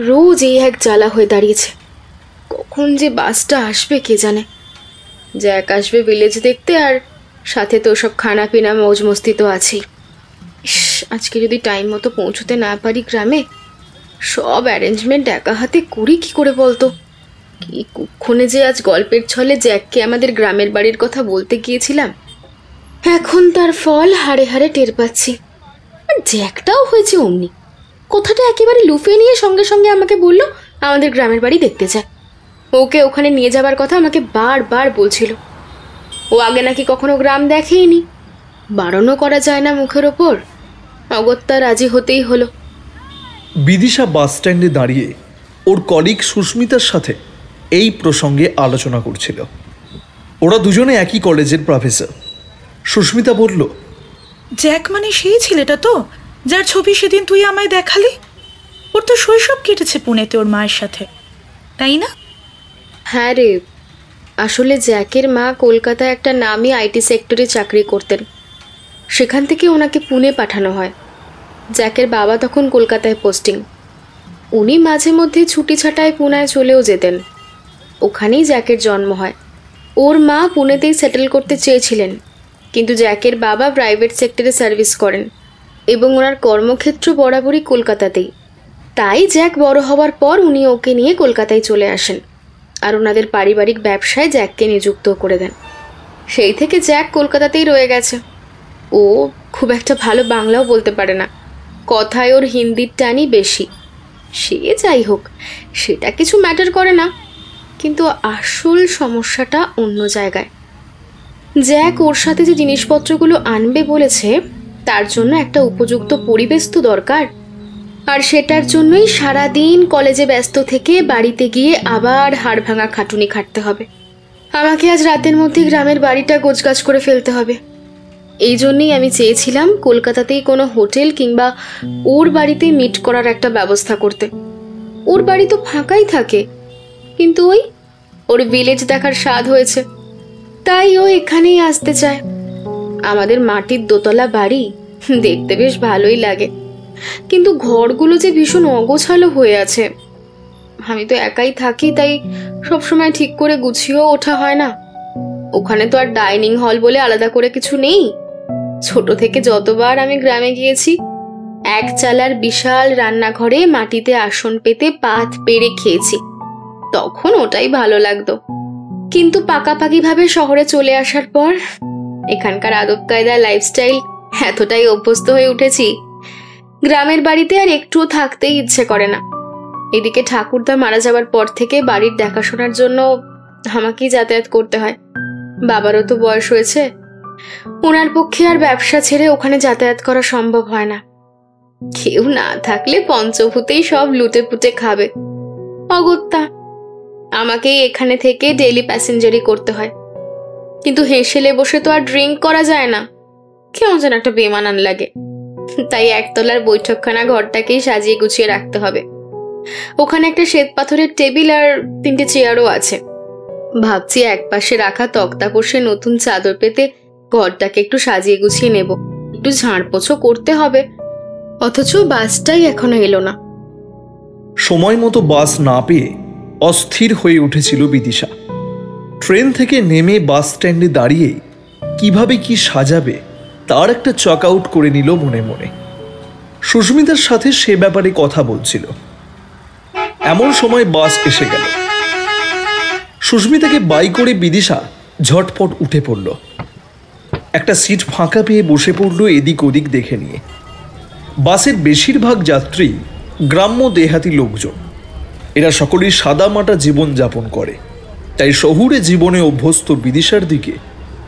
রোজ এই এক জ্বালা হয়ে দাঁড়িয়েছে। কখন যে বাসটা আসবে কে জানে। জ্যাক আসবে ভিলেজ দেখতে, আর সাথে তো সব খানা পিনা মৌজ মস্তি তো আছেই। আজকে যদি টাইম মতো পৌঁছতে না পারি গ্রামে, সব অ্যারেঞ্জমেন্ট একা হাতে করি কি করে বলতো। কি কুক্ষণে যে আজ গল্পের ছলে জ্যাককে আমাদের গ্রামের বাড়ির কথা বলতে গিয়েছিলাম, এখন তার ফল হাড়ে হাড়ে টের পাচ্ছি। আর জ্যাকটাও হয়েছে অমনি, কথাটা একেবারে লুফে নিয়ে সঙ্গে সঙ্গে আমাকে বলল আমাদের গ্রামের বাড়ি দেখতে যায়। ওকে ওখানে নিয়ে যাবার কথা আমাকে বারবার বলছিল। ও আগে নাকি কখনো গ্রাম দেখেইনি, বারণও করা যায় না মুখের ওপর। অগত্যা রাজি হতেই হলো। বিদিশা বাস স্ট্যান্ডে দাঁড়িয়ে ওর কলিগ সুস্মিতার সাথে এই প্রসঙ্গে আলোচনা করছিল। ওরা দুজনে একই কলেজের প্রফেসর। সুস্মিতা বলল, জ্যাক মানে সেই ছেলেটা তো যার ছবি সেদিন তুই আমায় দেখালি? ওর তো শৈশব কেটেছে পুনেতে ওর মায়ের সাথে, তাই না? হ্যাঁ রে, আসলে জ্যাকের মা কলকাতায় একটা নামি আইটি সেক্টরে চাকরি করতেন। সেখান থেকে ওনাকে পুনে পাঠানো হয়। জ্যাকের বাবা তখন কলকাতায় পোস্টিং। উনি মাঝে মধ্যে ছুটি ছাটায় পুনায় চলেও যেতেন। ওখানেই জ্যাকের জন্ম হয়। ওর মা পুনেতেই সেটেল করতে চেয়েছিলেন, কিন্তু জ্যাকের বাবা প্রাইভেট সেক্টরে সার্ভিস করেন এবং ওনার কর্মক্ষেত্র বরাবরই কলকাতাতেই। তাই জ্যাক বড় হওয়ার পর উনি ওকে নিয়ে কলকাতায় চলে আসেন, আর ওনাদের পারিবারিক ব্যবসায় জ্যাককে নিযুক্ত করে দেন। সেই থেকে জ্যাক কলকাতাতেই রয়ে গেছে। ও খুব একটা ভালো বাংলাও বলতে পারে না, কথায় ওর হিন্দির টানই বেশি। সে যাই হোক, সেটা কিছু ম্যাটার করে না, কিন্তু আসল সমস্যাটা অন্য জায়গায়। জ্যাক ওর সাথে যে জিনিসপত্রগুলো আনবে বলেছে, তার জন্য একটা উপযুক্ত পরিবেশ তো দরকার। আর সেটার জন্যই সারাদিন কলেজে ব্যস্ত থেকে বাড়িতে গিয়ে আবার হাড় ভাঙা খাটুনি খাটতে হবে। আমাকে আজ রাতের মধ্যে গ্রামের বাড়িটা গোছগাছ করে ফেলতে হবে। এই জন্যই আমি চেয়েছিলাম কলকাতাতেই কোনো হোটেল কিংবা ওর বাড়িতে মিট করার একটা ব্যবস্থা করতে। ওর বাড়ি তো ফাঁকাই থাকে, কিন্তু ওর ভিলেজ দেখার স্বাদ হয়েছে, তাই ও এখানেই আসতে চায়। আমাদের মাটির দোতলা বাড়ি দেখতে বেশ ভালোই লাগে, কিন্তু ঘরগুলো যে ভীষণ অগোছালো হয়ে আছে। আমি তো একাই থাকি, তাই সবসময় ঠিক করে গুছিয়েও ওঠা হয় না। ওখানে তো আর ডাইনিং হল বলে আলাদা করে কিছু নেই। ছোট থেকে যতবার আমি গ্রামে গিয়েছি, এক চালার বিশাল রান্নাঘরে মাটিতে আসন পেতে পাত পেরে খেয়েছি, তখন ওটাই ভালো লাগতো। কিন্তু পাকাপাকি ভাবে শহরে চলে আসার পর এখানকার আদব কায়দা লাইফস্টাইল এতটাই অভ্যস্ত হয়ে উঠেছি, গ্রামের বাড়িতে আর একটুও থাকতেই ইচ্ছে করে না। এদিকে ঠাকুরদা মারা যাবার পর থেকে বাড়ির দেখাশোনার জন্য আমাকেই যাতায়াত করতে হয়। বাবারও তো বয়স হয়েছে, ওনার পক্ষে আর ব্যবসা ছেড়ে ওখানে যাতায়াত করা সম্ভব হয় না। কেউ না থাকলে পঞ্চভূতেই সব লুটে পুটে খাবে। অগত্যা আমাকেই এখানে থেকে ডেইলি প্যাসেঞ্জারি করতে হয়। কিন্তু হেসেলে বসে তো আর ড্রিঙ্ক করা যায় না, কেমন যেন একটা বেমানান লাগে। তাই একতলার বৈঠকখানা ঘরটাকেই সাজিয়ে গুছিয়ে রাখতে হবে। ওখানে একটা শ্বেত পাথরের টেবিল আর 3টে চেয়ারও আছে। ভাবছি একপাশে রাখা তক্তা পোষে নতুন চাদর পেতে ঘরটাকে একটু সাজিয়ে গুছিয়ে নেব। একটু ঝাড়পোছও করতে হবে, অথচ বাসটাই এখনো এলো না। সময় মতো বাস না পেয়ে অস্থির হয়ে উঠেছিল বিদিশা। ট্রেন থেকে নেমে বাস স্ট্যান্ডে দাঁড়িয়ে কিভাবে কি সাজাবে তার একটা চক আউট করে নিল মনে মনে। সুস্মিতার সাথে সে ব্যাপারে কথা বলছিল। এমন সময় বাস এসে গেল। সুস্মিতাকে বাই করে বিদিশা ঝটপট উঠে পড়ল। একটা সিট ফাঁকা পেয়ে বসে পড়ল এদিক ওদিক দেখে নিয়ে। বাসের বেশিরভাগ যাত্রী গ্রাম্য দেহাতি লোকজন। এরা সকলেই সাদামাটা জীবনযাপন করে, তাই শহুরে জীবনে অভ্যস্ত বিদিশার দিকে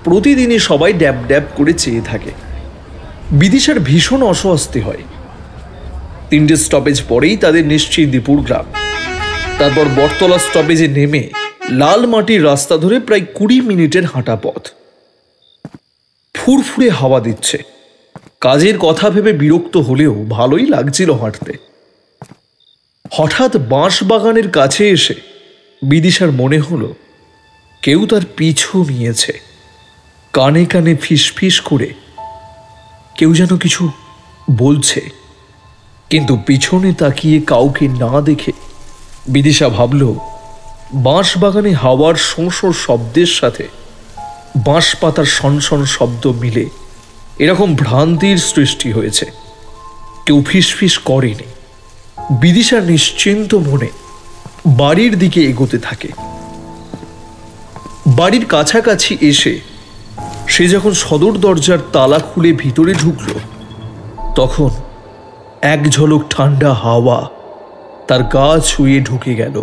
প্রতিদিনই সবাই ড্যাব ড্যাব করে চেয়ে থাকে। বিদিশার ভীষণ অস্বস্তি হয়। 3টে স্টপেজ পরেই তাদের নিশ্চিন্দিপুর গ্রাম। তারপর বটতলা স্টপেজে নেমে লাল মাটির রাস্তা ধরে প্রায় 20 মিনিটের হাঁটা পথ। ফুরফুরে হাওয়া দিচ্ছে। কাজের কথা ভেবে বিরক্ত হলেও ভালোই লাগছিল হাঁটতে। হঠাৎ বাঁশ বাগানের কাছে এসে বিদিশার মনে হলো কেউ তার পিছু নিয়েছে। কানে কানে ফিস ফিস করে কেউ যেন কিছু বলছে। কিন্তু পিছনে তাকিয়ে কাউকে না দেখে বিদিশা ভাবল বাঁশ বাগানে হাওয়ার শোঁ শব্দের সাথে বাঁশ পাতার সনসন শব্দ মিলে এরকম ভ্রান্তির সৃষ্টি হয়েছে। কেউ ফিসফিস করেনি। বিদিশা নিশ্চিন্ত মনে বাড়ির দিকে এগোতে থাকে। বাড়ির কাছাকাছি এসে সে যখন সদর দরজার তালা খুলে ভিতরে ঢুকল, তখন এক ঝলক ঠান্ডা হাওয়া তার গা ছুঁয়ে ঢুকে গেল।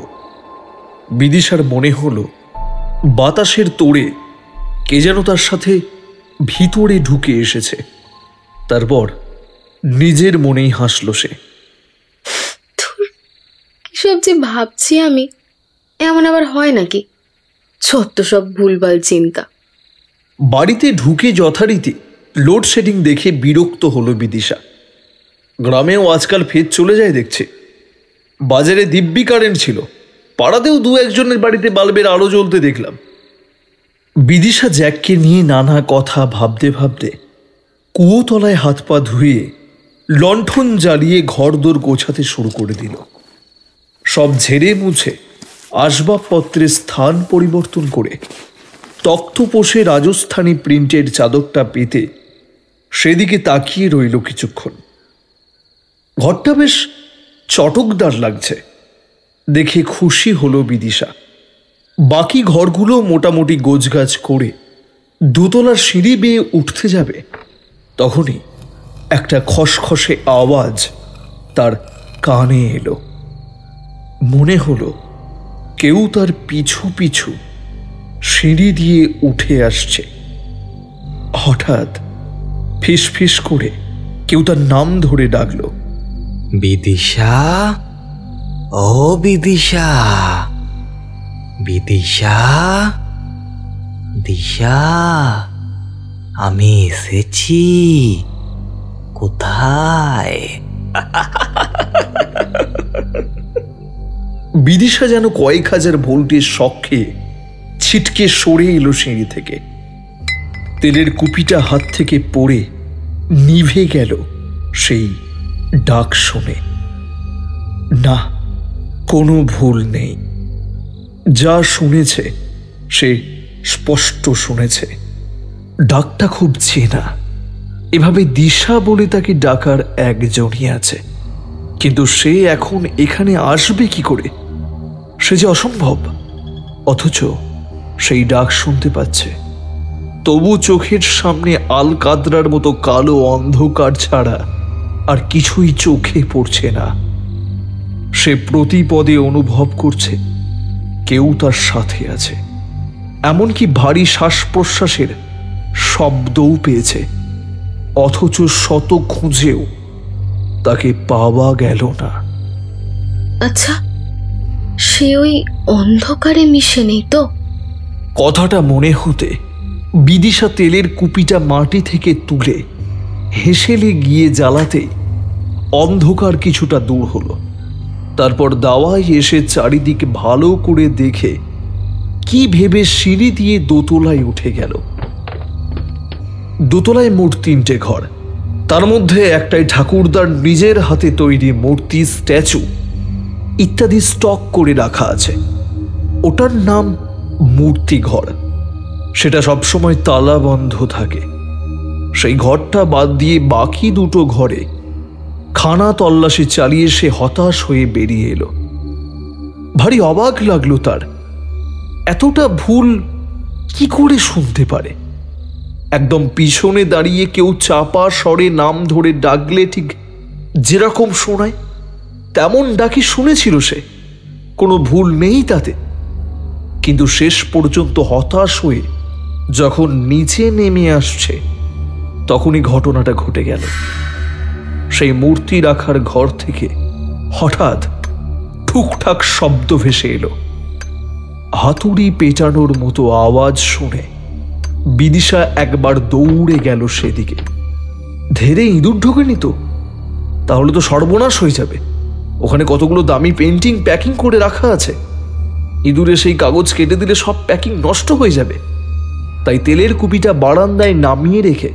বিদিশার মনে হলো বাতাসের তোড়ে কে যেন তার সাথে ভিতরে ঢুকে এসেছে। তারপর নিজের মনেই হাসল সে। কিসব যে ভাবছি আমি, এমন আবার হয় নাকি? ছোট্ট সব ভুলভাল চিন্তা। বাড়িতে ঢুকে যথারীতি লোডশেডিং দেখে বিরক্ত হলো বিদিশা। গ্রামেও আজকাল ফের চলে যায় দেখছে। বাজারে দিব্যি কারেন্ট ছিল, পাড়াতেও দু একজনের বাড়িতে বাল্বের আলো জ্বলতে দেখলাম। বিদিশা জ্যাককে নিয়ে নানা কথা ভাবতে ভাবতে কুয়োতলায় হাত পা ধুয়ে লণ্ঠন জ্বালিয়ে ঘরদোর গোছাতে শুরু করে দিল। সব ঝেড়ে মুছে আসবাবপত্রের স্থান পরিবর্তন করে তক্তপোষে রাজস্থানী প্রিন্টের চাদরটা পেতে সেদিকে তাকিয়ে রইল কিছুক্ষণ। ঘরটা বেশ চটকদার লাগছে দেখে খুশি হলো বিদিশা। বাকি ঘরগুলো মোটামুটি গোছগাছ করে দোতলার সিঁড়ি বেয়ে উঠতে যাবে, তখনই একটা খসখসে আওয়াজ তার কানে এলো। মনে হলো কেউ তার পিছু পিছু সিঁড়ি দিয়ে উঠে আসছে। হঠাৎ ফিসফিস করে কেউ তার নাম ধরে ডাকলো, বিদিশা, ও বিদিশা, বিদিশা, দিশা, আমি এসেছি। কোথায়? বিদিশা যেন কয়েক হাজার ভোল্টের শখে ছিটকে সরে এলো সিঁড়ি থেকে। তেলের কুপিটা হাত থেকে পড়ে নিভে গেল সেই ডাক শুনে। না, কোনো ভুল নেই। যা শুনেছে সে স্পষ্ট শুনেছে। ডাকটা খুব চেনা। এভাবে দিশা বলে তাকে ডাকার একজনই আছে, কিন্তু সে এখন এখানে আসবে কি করে? সে যে অসম্ভব। অথচ সেই ডাক শুনতে পাচ্ছে, তবু চোখের সামনে আল কাদরার মতো কালো অন্ধকার ছাড়া আর কিছুই চোখে পড়ছে না। সে প্রতিপদে অনুভব করছে কেউ তার সাথে আছে। এমনকি ভারী শ্বাস প্রশ্বাসের শব্দও পেয়েছে, অথচ শত খুঁজেও তাকে পাওয়া গেল না। আচ্ছা, সে ওই অন্ধকারে মিশে নেই তো? কথাটা মনে হতে বিদিশা তেলের কুপিটা মাটি থেকে তুলে হেসেলে গিয়ে জ্বালাতে অন্ধকার কিছুটা দূর হলো। তারপর দাওয়ায় এসে চারিদিকে ভালো করে দেখে কি ভেবে সিঁড়ি দিয়ে দোতলায় উঠে গেল। দোতলায় মোট 3টে ঘর, তার মধ্যে একটাই ঠাকুরদার নিজের হাতে তৈরি মূর্তি, স্ট্যাচু ইত্যাদি স্টক করে রাখা আছে। ওটার নাম মূর্তি ঘর। সেটা সবসময় তালা বন্ধ থাকে। সেই ঘরটা বাদ দিয়ে বাকি 2টো ঘরে খানা তল্লাশি চালিয়ে সে হতাশ হয়ে বেরিয়ে এলো। ভারী অবাক লাগলো তার, এতটা ভুল কি করে শুনতে পারে? একদম পিছনে দাঁড়িয়ে কেউ চাপা স্বরে নাম ধরে ডাকলে ঠিক যেরকম শোনায় তেমন ডাকি শুনেছিল সে। কোনো ভুল নেই তাতে। কিন্তু শেষ পর্যন্ত হতাশ হয়ে যখন নিচে নেমে আসছে, তখনই ঘটনাটা ঘটে গেল। সেই মূর্তি রাখার ঘর থেকে হঠাৎ ঠুকঠাক শব্দ ভেসে এলো। হাতুড়ি পেটানোর মতো আওয়াজ শুনে বিদিশা একবার দৌড়ে গেল সেদিকে। ধেরে ইঁদুর ঢোকেনি তো? তাহলে তো সর্বনাশ হয়ে যাবে। ওখানে কতগুলো দামি পেন্টিং প্যাকিং করে রাখা আছে। ইঁদুরে সেই কাগজ কেটে দিলে সব প্যাকিং নষ্ট হয়ে যাবে। তাই তেলের কুপিটা বারান্দায় নামিয়ে রেখে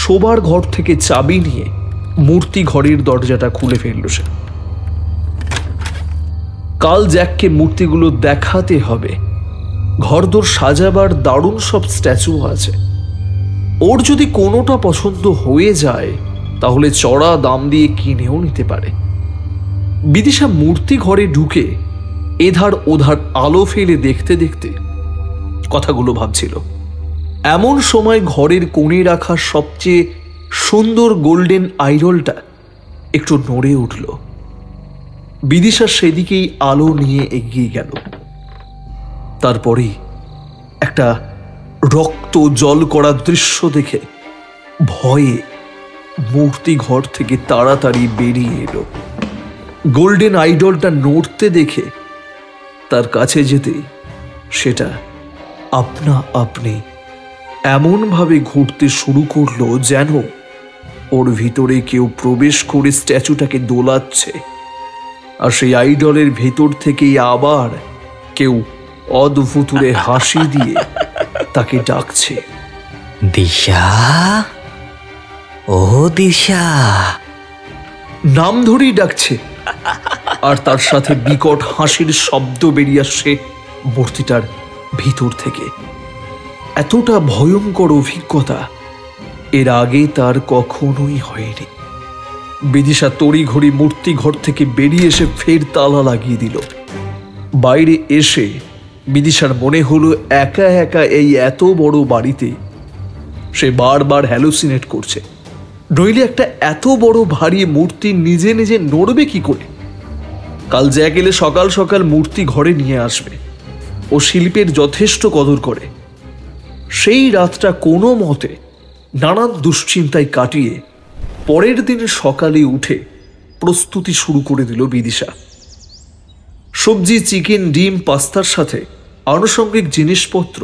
শোবার ঘর থেকে চাবি নিয়ে মূর্তি ঘরের দরজাটা খুলে ফেলল সে। কাল জ্যাককে মূর্তিগুলো দেখাতে হবে। ঘরদোর সাজাবার দারুণ সব স্ট্যাচু আছে। ওর যদি কোনোটা পছন্দ হয়ে যায় তাহলে চড়া দাম দিয়ে কিনেও নিতে পারে। বিদিশা মূর্তি ঘরে ঢুকে এধার ওধার আলো ফেলে দেখতে দেখতে কথাগুলো ভাবছিল। এমন সময় ঘরের কোণে রাখা সবচেয়ে সুন্দর গোল্ডেন আইডলটা একটু নড়ে উঠল। বিদিশা সেদিকেই আলো নিয়ে এগিয়ে গেল। তারপরেই একটা রক্ত জল করা দৃশ্য দেখে ভয়ে মূর্তি ঘর থেকে তাড়াতাড়ি বেরিয়ে এলো। গোল্ডেন আইডলটা নড়তে দেখে তার কাছে যেতে সেটা আপনা আপনি এমনভাবে ঘুরতে শুরু করলো যেন ওর ভিতরে কেউ প্রবেশ করে স্ট্যাচুটাকে দোলাচ্ছে, আর সেই আইডলের ভেতর থেকেই আবার কেউ অদ্ভুতুরে হাসি দিয়ে তাকে ডাকছে, দিশা, ও দিশা। নাম ধরেই ডাকছে, আর তার সাথে বিকট হাসির শব্দ বেরিয়ে আসছে মূর্তিটার ভিতর থেকে। এতটা ভয়ঙ্কর অভিজ্ঞতা এর আগে তার কখনোই হয়নি। বিদিশা তড়িঘড়ি মূর্তি ঘর থেকে বেরিয়ে এসে ফের তালা লাগিয়ে দিল। বাইরে এসে বিদিশার মনে হলো একা একা এই এত বড় বাড়িতে সে বারবার হ্যালুসিনেট করছে। নইলে একটা এত বড় ভারী মূর্তি নিজে নিজে নড়বে কি করে? কাল জ্যাক এলে সকাল সকাল মূর্তি ঘরে নিয়ে আসবে। ও শিল্পের যথেষ্ট কদর করে। সেই রাতটা কোনো মতে নানান দুশ্চিন্তায় কাটিয়ে পরের দিন সকালে উঠে প্রস্তুতি শুরু করে দিল বিদিশা। সবজি, চিকেন, ডিম, পাস্তার সাথে আনুষঙ্গিক জিনিসপত্র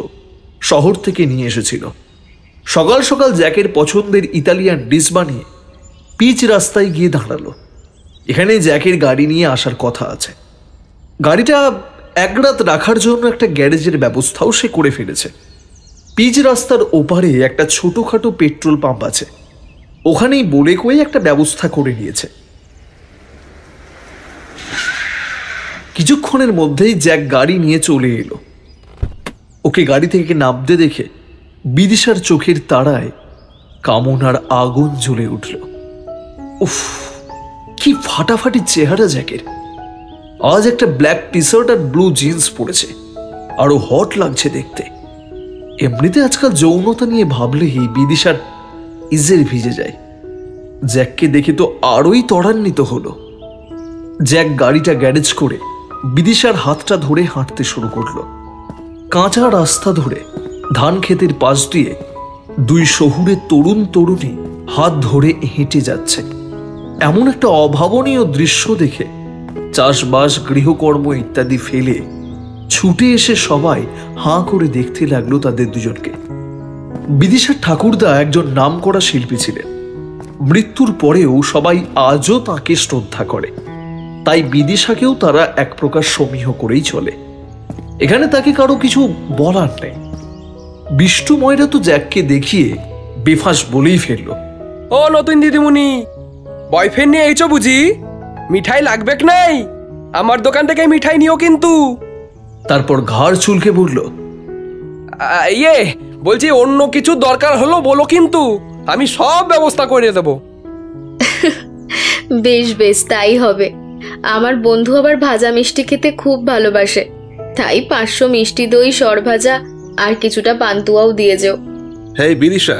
শহর থেকে নিয়ে এসেছিল। সকাল সকাল জ্যাকের পছন্দের ইতালিয়ান ডিশ বানিয়ে পিচ রাস্তায় গিয়ে দাঁড়ালো। এখানে জ্যাকের গাড়ি নিয়ে আসার কথা আছে। গাড়িটা এক রাত রাখার জন্য একটা গ্যারেজের ব্যবস্থাও সে করে ফেলেছে। পিচ রাস্তার ওপারে একটা ছোটখাটো পেট্রোল পাম্প আছে, ওখানেই বলে কয়ে একটা ব্যবস্থা করে নিয়েছে। কিছুক্ষণের মধ্যেই জ্যাক গাড়ি নিয়ে চলে এলো। ওকে গাড়ি থেকে নামতে দেখে বিদিশার চোখের তাড়ায় কামনার আগুন জ্বলে উঠল। উফ, কি ফাটাফাটি চেহারা জ্যাকের। আজ একটা ব্ল্যাক টি শার্ট আর ব্লু জিন্স পরেছে, আরো হট লাগছে দেখতে। এমনিতে আজকাল যৌনতা নিয়ে ভাবলেই বিদিশার ইজের ভিজে যায়। জ্যাককে দেখে তো আরোই ত্বরান্বিত হলো। জ্যাক গাড়িটা গ্যারেজ করে বিদিশার হাতটা ধরে হাঁটতে শুরু করলো। কাঁচা রাস্তা ধরে ধান ক্ষেতের পাশ দিয়ে দুই শহুরে তরুণ তরুণী হাত ধরে হেঁটে যাচ্ছে। এমন একটা অভাবনীয় দৃশ্য দেখে চাষবাস, গৃহকর্ম ইত্যাদি ফেলে ছুটে এসে সবাই হাঁ করে দেখতে লাগলো তাদের দুজনকে। বিদিশার ঠাকুরদা একজন নামকরা শিল্পী ছিলেন। মৃত্যুর পরেও সবাই আজও তাকে শ্রদ্ধা করে, তাই বিদিশাকেও তারা এক প্রকার সমীহ করেই চলে। এখানে তাকে কারো কিছু বলার নেই। বিষ্টু ময়রা তো জ্যাককে দেখিয়ে বেফাঁস বলেই ফেলল, ও নতুন দিদিমণি, বয়ফ্রেন্ড নিয়ে এইছো বুঝি? মিঠাই লাগবে নাই? আমার দোকান থেকে মিঠাই নিও কিন্তু। তারপর ঘাড় চুলকে বলল, ইয়ে বলছি, অন্য কিছু দরকার হলো বলো কিন্তু, আমি সব ব্যবস্থা করে দেবো। বেশ বেশ, তাই হবে। আমার বন্ধু আবার ভাজা মিষ্টি খেতে খুব ভালোবাসে, তাই 500 মিষ্টি দই, সরভাজা আর কিছুটা পান্তুয়াও দিয়ে যেও। Hey Bidisha,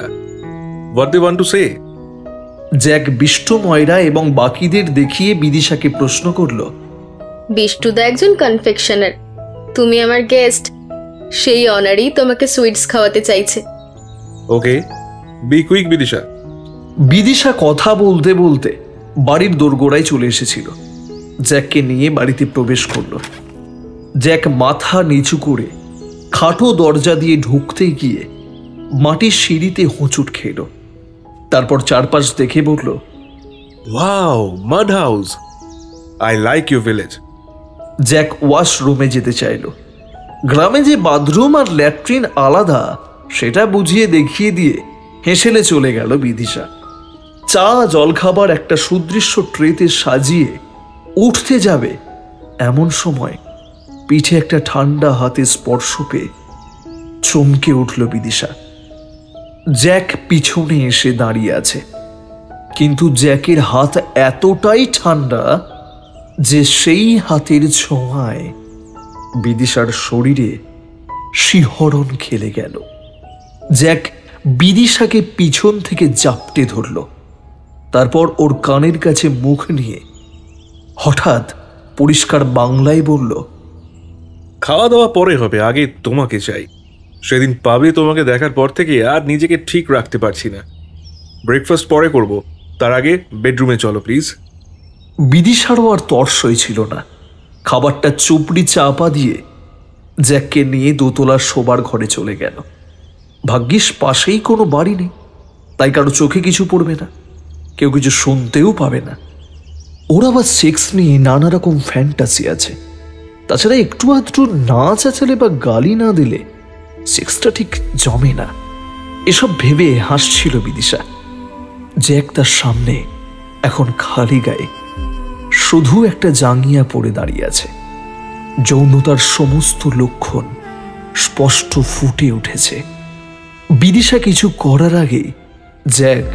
what do you want to say? Jack Bishtu Moyra এবং বাকিদের দেখিয়ে বিদিশাকে প্রশ্ন করল, বিষ্টুদা একজন কনফেকশনার, তুমি আমার গেস্ট, সেই অনারেই তোমাকে সুইটস খাওয়াতে চাইছে। Okay, be quick Bidisha. Bidisha কথা বলতে বলতে বাড়ির দোরগোড়ায় চলে এসেছিল। জ্যাককে নিয়ে বাড়িতে প্রবেশ করল। জ্যাক মাথা নিচু করে খাটো দরজা দিয়ে ঢুকতে গিয়ে মাটির সিঁড়িতে হোঁচট খেল। তারপর চারপাশ দেখে বলল, Wow, mud house. I like your village. Jack ওয়াশরুমে যেতে চাইল। গ্রামে যে বাথরুম আর ল্যাট্রিন আলাদা সেটা বুঝিয়ে দেখিয়ে দিয়ে হেসেলে চলে গেল বিদিশা। চা জলখাবার একটা সুদৃশ্য ট্রেতে সাজিয়ে উঠতে যাবে, এমন সময় পিঠে একটা ঠান্ডা হাতে স্পর্শ পেয়ে চমকে উঠল বিদিশা। জ্যাক পিছনে এসে দাঁড়িয়ে আছে, কিন্তু জ্যাকের হাত এতটাই ঠান্ডা যে সেই হাতের ছোঁয়ায় বিদিশার শরীরে শিহরণ খেলে গেল। জ্যাক বিদিশাকে পিছন থেকে জাপটে ধরল, তারপর ওর কানের কাছে মুখ নিয়ে হঠাৎ পরিষ্কার বাংলায় বলল, খাওয়া দাওয়া পরে হবে, আগে তোমাকে চাই। সেদিন পাবে তোমাকে দেখার পর থেকে আর নিজেকে ঠিক রাখতে পারছি না। ব্রেকফাস্ট পরে করব, তার আগে বেডরুমে চলো প্লিজ। বিদিশারও আর তর্সই ছিল না। খাবারটা চুপড়ি চাপা দিয়ে জ্যাককে নিয়ে দোতলার শোবার ঘরে চলে গেল। ভাগ্যিস পাশেই কোনো বাড়ি নেই, তাই কারো চোখে কিছু পড়বে না, কেউ কিছু শুনতেও পাবে না। ওর আবার সেক্স নিয়ে নানা রকম ফ্যান্টাসি আছে। তাছাড়া একটু আধটু না চাচালে বা গালি না দিলে সেক্সটা ঠিক জমে না। এসব ভেবে হাসছিল বিদিশা। জ্যাক তার সামনে এখন খালি গায়ে শুধু একটা জাঙ্গিয়া পরে দাঁড়িয়ে আছে। যৌনতার সমস্ত লক্ষণ স্পষ্ট ফুটে উঠেছে। বিদিশা কিছু করার আগে জ্যাক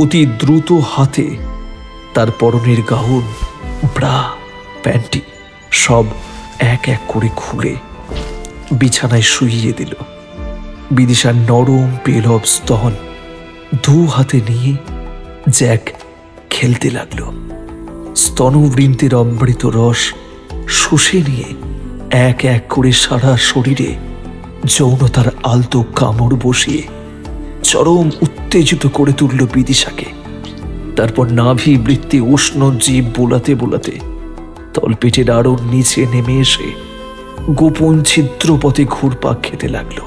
অতি দ্রুত হাতে তার পরনের গাউন, ব্রা, প্যান্টি সব এক এক করে খুলে বিছানায় শুইয়ে দিল। বিদিশার নরম পেলব স্তন দু হাতে নিয়ে জ্যাক খেলতে লাগল। স্তনবৃন্তের অমৃত রস শুষে নিয়ে এক এক করে সারা শরীরে যৌনতার আলতো কামড় বসিয়ে চরম উত্তেজিত করে তুলল বিদিশাকে। তারপর নাভি বৃত্তে উষ্ণ জীব বোলাতে বোলাতে তলপেটের আরো নিচে নেমে এসে গোপন ছিদ্রপথে ঘুরপাক খেতে লাগলো।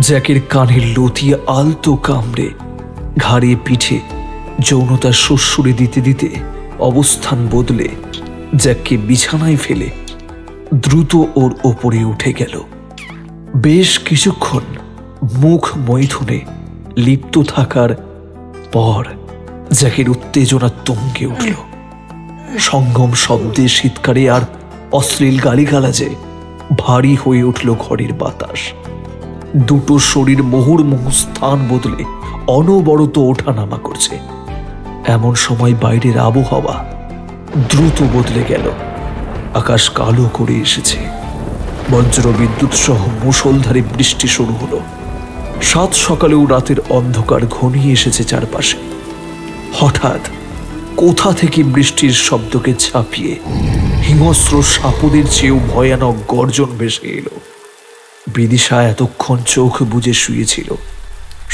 জ্যাকের কানের লতিয়ে আলতো কামড়ে ঘাড়ে পিঠে যৌনতার সুড়সুড়ি দিতে দিতে অবস্থান বদলে জ্যাককে বিছানায় ফেলে দ্রুত ওর ওপরে উঠে গেল। বেশ কিছুক্ষণ মুখ মৈথুনে লিপ্ত থাকার পর জ্যাকের উত্তেজনা তুঙ্গে উঠল। সঙ্গম শব্দে, শীতকারে আর অশ্লীল গালিগালাজে ভারী হয়ে উঠল ঘরের বাতাস। দুটো শরীর মুহুর্মুহু স্থান বদলে অনবরত ওঠানামা করছে। এমন সময় বাইরের আবহাওয়া দ্রুত বদলে গেল। আকাশ কালো করে এসেছে। বজ্র বিদ্যুৎ সহ মুষলধারে বৃষ্টি শুরু হলো। সাত সকালেও রাতের অন্ধকার ঘনিয়ে এসেছে চারপাশে। হঠাৎ কোথা থেকে বৃষ্টির শব্দকে ছাপিয়ে হিংস্র সাপদের চেয়েও ভয়ানক গর্জন ভেসে এলো। বিদিশা এতক্ষণ চোখ বুজে শুয়েছিল।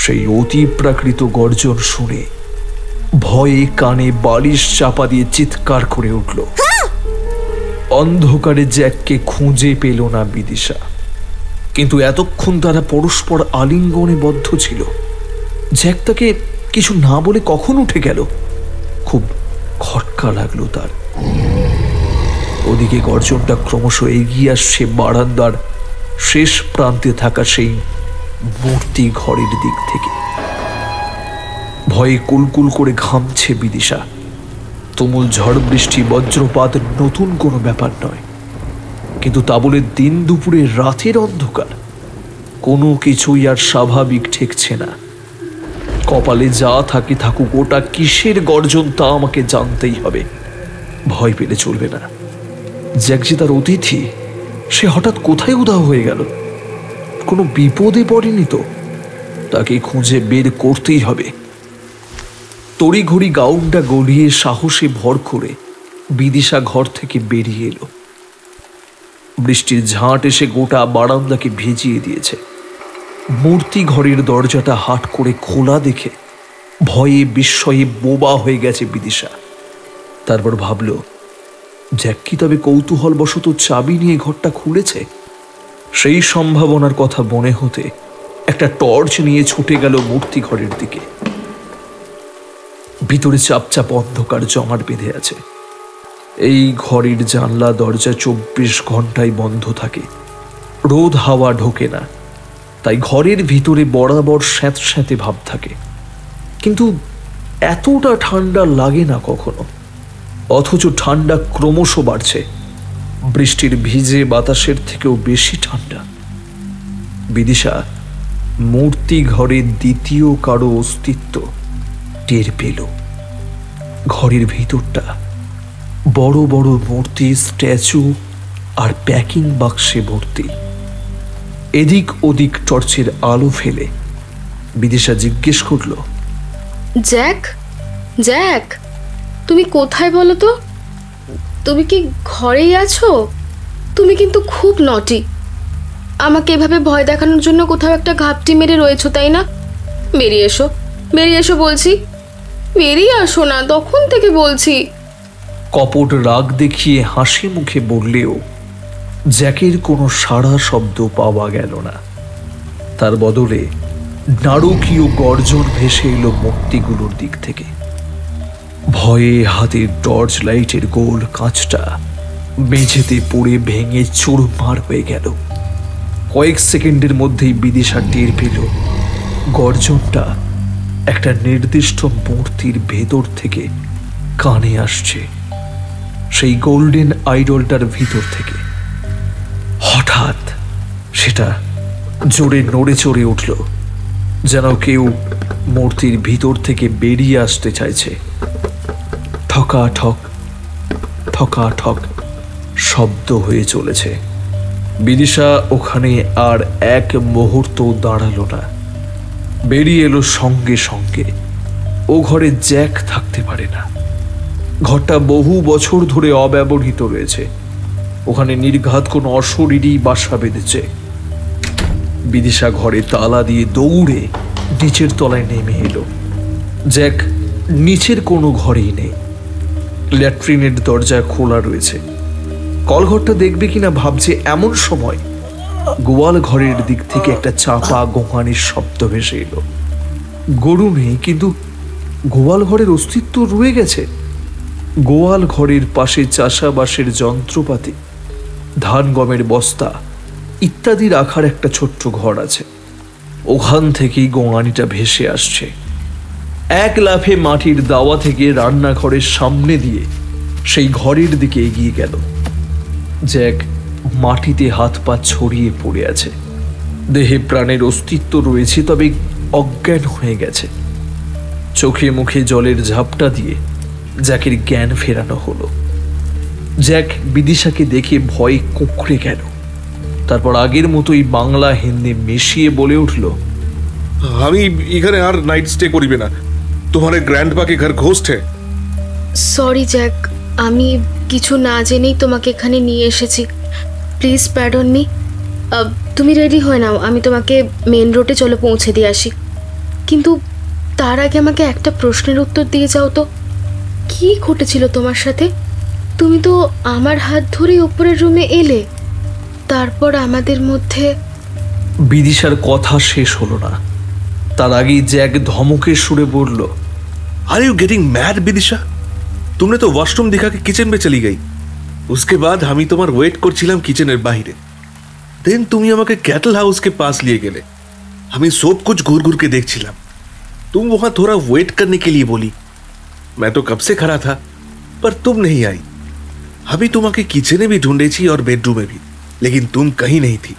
সেই অতি প্রাকৃত গর্জন শুনে ভয়ে কানে বালিশ চাপা দিয়ে চিৎকার করে উঠল। অন্ধকারে জ্যাককে খুঁজে পেল না বিদিশা, কিন্তু এতক্ষণ তারা পরস্পর আলিঙ্গনে বদ্ধ ছিল। জ্যাক তাকে কিছু না বলে কখন উঠে গেল। খুব খটকা লাগলো তার। ওদিকে গর্জনটা ক্রমশ এগিয়ে আসছে বারান্দার শেষ প্রান্তে থাকা সেই মূর্তি ঘরের দিক থেকে। ভয়ে কুলকুল করে ঘামছে বিদিশা। তুমুল ঝড় বৃষ্টি বজ্রপাত নতুন কোনো ব্যাপার নয়, কিন্তু তা বলে দিন দুপুরে রাতের অন্ধকার কোনো কিছুই আর স্বাভাবিক ঠেকছে না। কপালে যা থাকে থাকুক, ওটা কিসের গর্জন তা আমাকে জানতেই হবে। ভয় পেলে চলবে না। জ্যাক যে তার অতিথি, সে হঠাৎ কোথায় উধাও হয়ে গেল? কোনো বিপদে পড়েনি তো? তাকে খুঁজে বের করতেই হবে। তড়িঘড়ি গাউনটা গলিয়ে সাহসে ভর করে বিদিশা ঘর থেকে বেরিয়ে এলো। বৃষ্টির ঝাঁট এসে গোটা বারান্দাকে ভিজিয়ে দিয়েছে। মূর্তি ঘরের দরজাটা হাট করে খোলা দেখে ভয়ে বিস্ময়ে বোবা হয়ে গেছে বিদিশা। তারপর ভাবল, জ্যাক কি তবে কৌতূহলবশত চাবি নিয়ে ঘরটা খুলেছে? সেই সম্ভাবনার কথা মনে হতে একটা টর্চ নিয়ে ছুটে গেল মূর্তি ঘরের দিকে। ভিতরে চাপচাপ অন্ধকার জমাট বেঁধে আছে। এই ঘরের জানলা দরজা 24 ঘন্টায় বন্ধ থাকে। রোদ হাওয়া ঢোকে না, তাই ঘরের ভিতরে বরাবর স্যাঁতস্যাঁতে ভাব থাকে। কিন্তু এতটা ঠান্ডা লাগে না কখনো, অথচ ঠান্ডা ক্রমশ বাড়ছে। বৃষ্টির ভিজে বাতাসের থেকেও বেশি ঠান্ডা। বিদিশা মূর্তি ঘরে দ্বিতীয় কারো অস্তিত্ব টের পেল। ঘরের ভিতরটা বড় বড় মূর্তি, স্ট্যাচু আর প্যাকিং বাক্সে ভর্তি। এদিক ওদিক টর্চের আলো ফেলে বিদিশা জিজ্ঞেস করল, জ্যাক, জ্যাক, তুমি কোথায় বলো তো? তুমি কি ঘরেই আছো? তুমি কিন্তু খুব নটি। আমাকে এভাবে ভয় দেখানোর জন্য কোথাও একটা ঘাপটি মেরে রয়েছো, তাই না? বেরিয়ে এসো, বেরিয়ে এসো বলছি। বেরিয়ে আসো না, তখন থেকে বলছি। কপট রাগ দেখিয়ে হাসি মুখে বললেও জ্যাকের কোনো সাড়া শব্দ পাওয়া গেল না। তার বদলে নারকীয় গর্জন ভেসে এলো মূর্তিগুলোর দিক থেকে। ভয়ে হাতের টর্চ লাইটের গোল কাঁচটা মেঝেতে পড়ে ভেঙে চুরমার হয়ে গেল। কয়েক সেকেন্ডের মধ্যেই বিদিশা টের পেল গর্জনটা একটা নির্দিষ্ট মূর্তির ভেতর থেকে কানে আসছে, সেই গোল্ডেন আইডলটার ভিতর থেকে। হঠাৎ সেটা জোরে নড়ে চড়ে উঠল, যেন কেউ মূর্তির ভিতর থেকে বেরিয়ে আসতে চাইছে। ঠকাঠক ঠকাঠক শব্দ হয়ে চলেছে। বিদিশা ওখানে আর এক মুহূর্ত দাঁড়ালো না, বেরিয়ে এলো সঙ্গে সঙ্গে। ও ঘরে জ্যাক থাকতে পারে না। ঘরটা বহু বছর ধরে অব্যবহৃত রয়েছে। ওখানে নির্ঘাত কোনো অশরীরই বাসা বেঁধেছে। বিদিশা ঘরে তালা দিয়ে দৌড়ে নিচের তলায় নেমে এলো। জ্যাক নিচের কোনো ঘরেই নেই। ল্যাট্রিনের দরজা খোলা রয়েছে। কলঘরটা দেখবে কিনা ভাবছে, এমন সময় গোয়াল ঘরের দিক থেকে একটা চাপা গোঙানির শব্দ ভেসে এলো। গরু নেই, কিন্তু গোয়াল ঘরের অস্তিত্ব রয়ে গেছে। গোয়াল ঘরের পাশে চাষাবাসের যন্ত্রপাতি, ধান গমের বস্তা ইত্যাদি রাখার একটা ছোট্ট ঘর আছে। ওখান থেকেই গোঙানিটা ভেসে আসছে। এক লাফে মাটির দাওয়া থেকে রান্নাঘরের সামনে দিয়ে সেই ঘরের দিকে এগিয়ে গেল। জ্যাক মাটিতে হাত পা ছড়িয়ে পড়ে আছে। দেহে প্রাণের অস্তিত্ব রয়েছে, তবে অজ্ঞান হয়ে গেছে। চোখে মুখে জলের ঝাপটা দিয়ে জ্যাকের জ্ঞান ফেরানো হলো। জ্যাক বিদিশাকে দেখে ভয়ে কুঁকড়ে গেল। তারপর আগের মতোই বাংলা হিন্দি মিশিয়ে বলে উঠল, আমি এখানে আর নাইট স্টে করিবে না। তোমার গ্র্যান্ডপা কে ঘর ঘোস্ট है। সরি জ্যাক, আমি কিছু না জেনেই তোমাকে এখানে নিয়ে এসেছি। Please pardon me. তুমি রেডি হয়ে নাও, আমি তোমাকে মেন রোডে চলো পৌঁছে দিয়ে আসি। কিন্তু তার আগে আমাকে একটা প্রশ্নের উত্তর দিয়ে যাও তো, কি ঘটেছিল তোমার সাথে? তুমি তো আমার হাত ধরেই উপরের রুমে এলে, তারপর আমাদের মধ্যে। বিদিশার কথা শেষ হলো না, তার আগেই জ্যাক ধমকের সুরে বলল, are you getting mad Vidisha? तुमने तो वॉशरूम दिखा के किचन में चली गई। उसके बाद हम तुम्हार वेट करছিলাম কিচেনের বাইরে। দেন তুমি আমাকে कैटल हाउस के पास लिए गेले। हमें सब कुछ घूर घूर के देखছিলাম। तुम वहां थोड़ा वेट करने के लिए बोली। मैं तो कब से खड़ा था, पर तुम नहीं आई। अभी तुम्हारे किचन में भी ढूंढे छी और बेडरूम में भी, लेकिन तुम कहीं नहीं थी।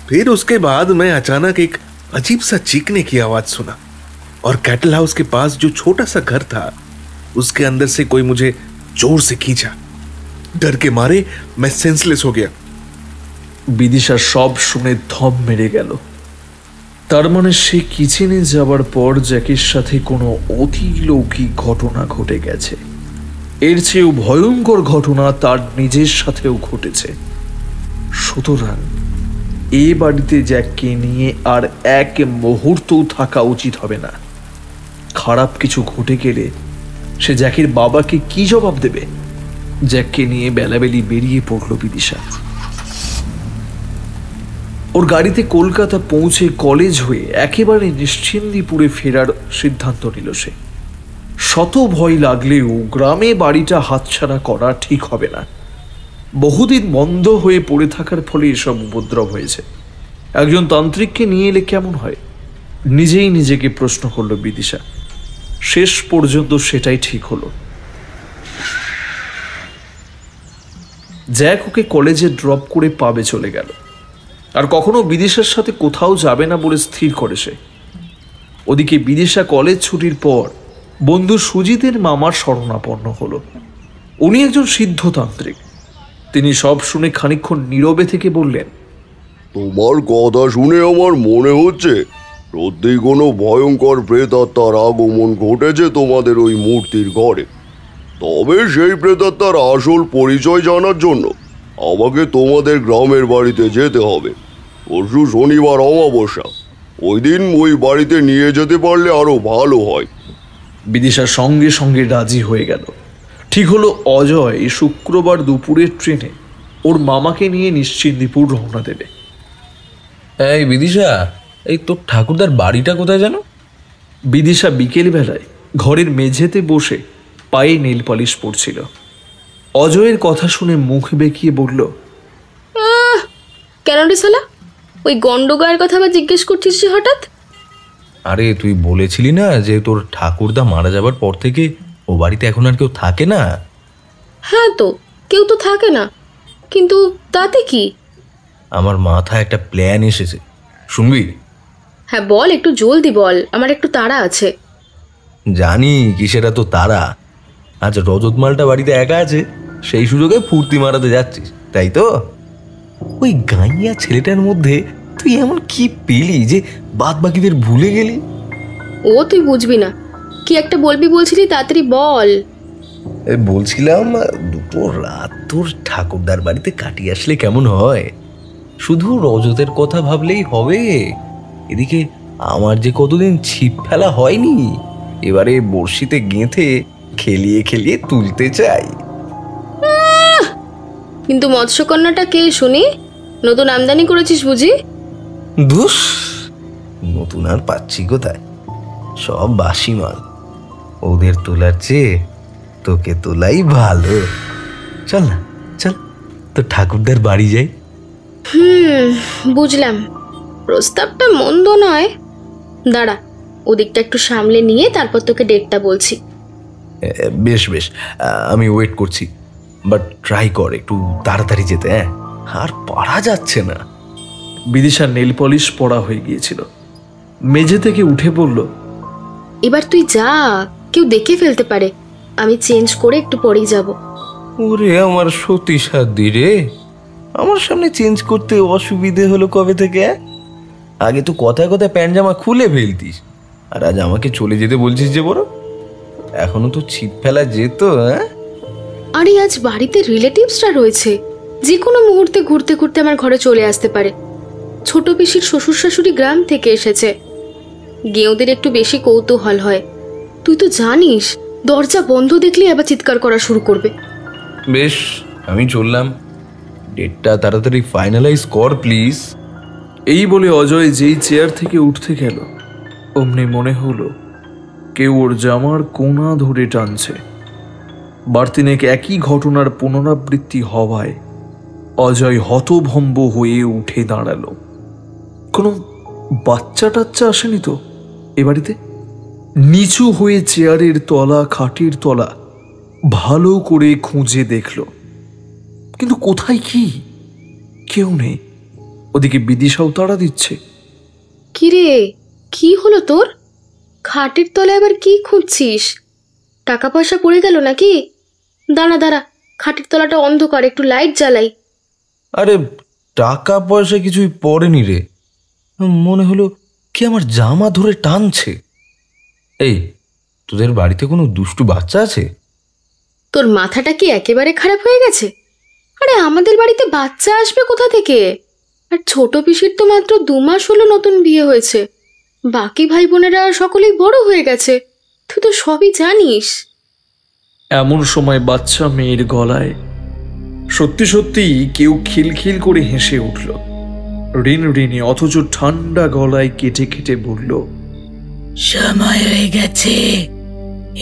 फिर उसके बाद मैं अचानक एक अजीब सा चीखने की आवाज सुना, और कैटल हाउस के पास जो छोटा सा घर था, उसके अंदर से कोई मुझे जोर से खींचा। डर के मारे मैं सेंसलेस हो गया। বিদিশা সব শুনে থম মেরে গেল। তার মানে সে কিচেনে যাবার পর জ্যাকের সাথে কোনো অতিলৌকিক ঘটনা ঘটে গেছে। এর চেয়েও ভয়ঙ্কর ঘটনা তার নিজের সাথেও ঘটেছে। সুতরাং এ বাড়িতে জ্যাককে নিয়ে আর এক মুহূর্তও থাকা উচিত হবে না। খারাপ কিছু ঘটে গেলে সে জ্যাকের বাবাকে কি জবাব দেবে? জ্যাককে নিয়ে বেলাবেলি বেরিয়ে পড়ল বিদিশা। ওর গাড়িতে কলকাতা পৌঁছে কলেজ হয়ে একেবারে নিশ্চিন্দিপুরে ফেরার সিদ্ধান্ত নিল সে। শত ভয় লাগলেও গ্রামে বাড়িটা হাতছাড়া করা ঠিক হবে না। বহুদিন বন্ধ হয়ে পড়ে থাকার ফলে এসব উপদ্রব হয়েছে। একজন তান্ত্রিককে নিয়ে এলে কেমন হয়? নিজেই নিজেকে প্রশ্ন করল বিদিশা। শেষ পর্যন্ত সেটাই ঠিক হলো। জ্যাক ওকে কলেজে ড্রপ করে পাবে চলে গেল, আর কখনো বিদিশার সাথে কোথাও যাবে না বলে স্থির করে সে। ওদিকে বিদিশা কলেজ ছুটির পর বন্ধু সুজিতের মামার শরণাপন্ন হলো। উনি একজন সিদ্ধতান্ত্রিক। তিনি সব শুনে খানিকক্ষণ নীরবে থেকে বললেন, তোমার কথা শুনে আমার মনে হচ্ছে সত্যি কোনো ভয়ঙ্কর প্রেতাত্মার আগমন ঘটেছে তোমাদের ওই মূর্তির ঘরে। তবে সেই প্রেতাত্মার আসল পরিচয় জানার জন্য আমাকে তোমাদের গ্রামের বাড়িতে যেতে হবে। পরশু শনিবার অমাবস্যা, ওই দিন ওই বাড়িতে নিয়ে যেতে পারলে আরো ভালো হয়। বিদিশা সঙ্গে সঙ্গে রাজি হয়ে গেল। ঠিক হলো অজয় শুক্রবার দুপুরের ট্রেনে ওর মামাকে নিয়ে নিশ্চিন্দিপুর রওনা দেবে। এই বিদিশা, এই তোর ঠাকুরদার বাড়িটা কোথায় জানো? বিদিশা বিকেলবেলায় ঘরের মেঝেতে বসে পায়ে নেল পলিশ পড়ছিল। অজয়ের কথা শুনে মুখ বেঁকিয়ে বলল, কেন রে শালা, ওই গন্ডগায়ের কথা আবার জিজ্ঞেস করছিস যে হঠাৎ? আরে তুই বলেছিলি না যে তোর ঠাকুরদা মারা যাবার পর থেকে ও বাড়িতে এখন আর কেউ থাকে না? হ্যাঁ তো, কেউ তো থাকে না, কিন্তু তাতে কি? আমার মাথায় একটা প্ল্যান এসেছে, শুনবি? হ্যাঁ বল, একটু জলদি বল, আমার একটু তাড়া আছে। জানি কিসেরা তো তারা। আজ রজত মালটা বাড়িতে একা আছে, সেই সুযোগে ফুর্তি মারাতে যাচ্ছিস, তাই তো? ওই গাইয়া ছেলেটার মধ্যে তুই এমন কি পেলি যে বাদ বাকিদের ভুলে গেলি? ও তুই বুঝবি না, কি একটা বলবি বলছিলি, তাড়াতাড়ি বল। বলছিলাম দুটো রাত তোর ঠাকুরদার বাড়িতে কাটিয়ে আসলে কেমন হয়? শুধু রজতের কথা ভাবলেই হবে। এদিকে আমার যে কতদিন ছিপ ফেলা হয়নি, এবারে বড়শিতে গেঁথে খেলিয়ে খেলিয়ে তুলতে চাই। কিন্তু মৎস্যকন্যাটা কে শুনি? নতুন আমদানি করেছিস বুঝি? ধুস, নতুন আর পাচ্ছি কোথায়, সব বাসি মাল। ওদের তোলার চেয়ে তোকে তোলাই ভালো। চল না, চল তো ঠাকুরদার বাড়ি যাই। বুঝলাম, প্রস্তাবটা মন্দ নয়। দাঁড়া, ওদিকটা একটু সামলে নিয়ে তারপর তোকে ডেটটা বলছি। বেশ বেশ, আমি ওয়েট করছি, বাট ট্রাই কর একটু তাড়াতাড়ি যেতে। হ্যাঁ, আর পারা যাচ্ছে না। বিদিশার নেল পলিশ পড়া হয়ে গিয়েছিল। মেঝে থেকে উঠে পড়ল, এবার তুই যা, কেউ দেখে ফেলতে পারে। আমি চেঞ্জ করে একটু পরেই যাব। ওরে আমার সতী সাধ্য রে, আমার সামনে চেঞ্জ করতে অসুবিধে হলো কবে থেকে? আগে তো কথায় কথায় প্যান্ট জামা খুলে ফেলতিস, আর আজ আমাকে চলে যেতে বলছিস যে বড়? এখনো তো ছিপ ফেলা যেত। হ্যাঁ, আরে আজ বাড়িতে রিলেটিভসরা রয়েছে, যে কোনো মুহূর্তে ঘুরতে ঘুরতে আমার ঘরে চলে আসতে পারে। ছোট পিসির শ্বশুর শাশুড়ি গ্রাম থেকে এসেছে, গেঁয়োদের একটু বেশি কৌতূহল হয়। তুই তো জানিস, দরজা বন্ধ দেখলে আবার চিৎকার করা শুরু করবে। বেশ, আমি চললাম। ডেটটা তাড়াতাড়ি ফাইনালাইজ কর প্লিজ। এই বলে অজয় যেই চেয়ার থেকে উঠতে গেল, অমনি মনে হলো কেউ ওর জামার কোনা ধরে টানছে। বার্তিনেক একই ঘটনার পুনরাবৃত্তি হওয়ায় অজয় হতভম্ব হয়ে উঠে দাঁড়ালো। কোনো বাচ্চা টাচ্চা আসেনি তো এ বাড়িতে? নিচু হয়ে চেয়ারের তলা, খাটের তলা ভালো করে খুঁজে দেখল, কিন্তু কোথায় কি? কেউ নেই। ওদিকে বিদিশাও তাড়া দিচ্ছে। কিরে, কি হলো তোর? খাটের তলায় আবার কি খুঁজছিস? টাকা পয়সা পড়ে গেল নাকি? দাঁড়া দাঁড়া, খাটের তলাটা অন্ধকার, একটু লাইট জ্বালাই। আরে টাকা পয়সা কিছুই পড়েনি রে, মনে হলো কি আমার জামা ধরে টানছে। এই, তোদের বাড়িতে কোনো দুষ্টু বাচ্চা আছে? তোর মাথাটা কি একেবারে খারাপ হয়ে গেছে? আরে আমাদের বাড়িতে বাচ্চা আসবে কোথা থেকে? আর ছোট পিসির তো মাত্র 2 মাস হলো নতুন বিয়ে হয়েছে, বাকি ভাই বোনেরা সকলেই বড় হয়ে গেছে, তুই তো সবই জানিস। এমন সময় বাচ্চা মেয়ের গলায় সত্যি সত্যি কেউ খিলখিল করে হেসে উঠল। ঋণ ঋণে অথচ ঠান্ডা গলায় কেটে কেটে বলল, সময় হয়ে গেছে,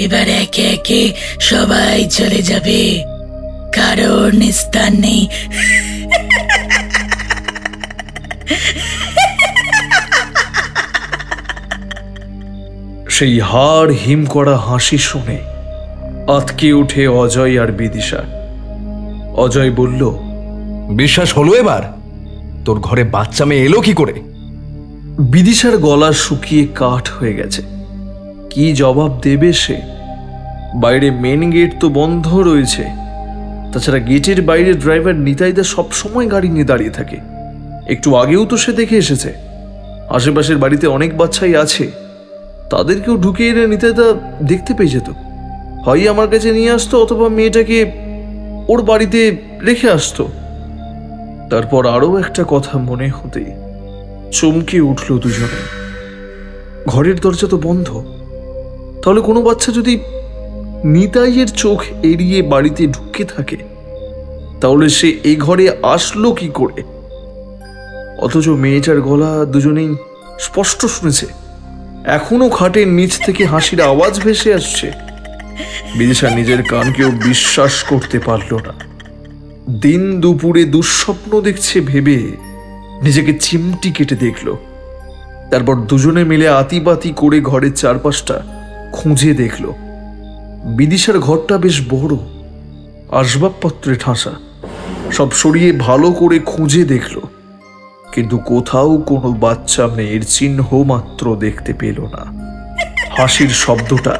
এবার একে একে সবাই চলে যাবে, কারোর নিস্তার নেই। সেই হাড় হিম করা হাসি শুনে আতকে ওঠে অজয় আর বিদিশা। অজয় বলল, বিশ্বাস হলো এবার? তোর ঘরে বাচ্চা মেয়ে এলো কি করে? বিদিশার গলা শুকিয়ে কাঠ হয়ে গেছে। কি জবাব দেবে সে? বাইরে মেন গেট তো বন্ধ রয়েছে, তাছাড়া গেটের বাইরে ড্রাইভার নিতাইদা সবসময় গাড়ি নিয়ে দাঁড়িয়ে থাকে। একটু আগেও তো সে দেখে এসেছে। আশেপাশের বাড়িতে অনেক বাচ্চাই আছে, তাদেরকেও ঢুকে এনে নিতাইদা দেখতে পেয়ে যেত। হয় আমার কাছে নিয়ে আসতো অথবা মেয়েটাকে ওর বাড়িতে রেখে আসতো। তারপর আরও একটা কথা মনে হতেই চমকে উঠল দুজনে। ঘরের দরজা তো বন্ধ, তাহলে কোনো বাচ্চা যদি নিতাইয়ের চোখ এড়িয়ে বাড়িতে ঢুকে থাকে, তাহলে সে এ ঘরে আসলো কি করে? অথচ মেয়েটার গলা দুজনেই স্পষ্ট শুনেছে। এখনো খাটের নিচ থেকে হাসির আওয়াজ ভেসে আসছে। বিদিশা নিজের কানকেও বিশ্বাস করতে পারল না। দিন দুপুরে দুঃস্বপ্ন দেখছে ভেবে নিজেকে চিমটি কেটে দেখল। তারপর দুজনে মিলে আতিপাতি করে ঘরের চারপাশটা খুঁজে দেখল। বিদিশার ঘরটা বেশ বড়, আসবাবপত্রে ঠাসা। সব সরিয়ে ভালো করে খুঁজে দেখল, কিন্তু কোথাও কোনো বাচ্চা মেয়ের চিহ্ন মাত্র দেখতে পেল না। হাসির শব্দটা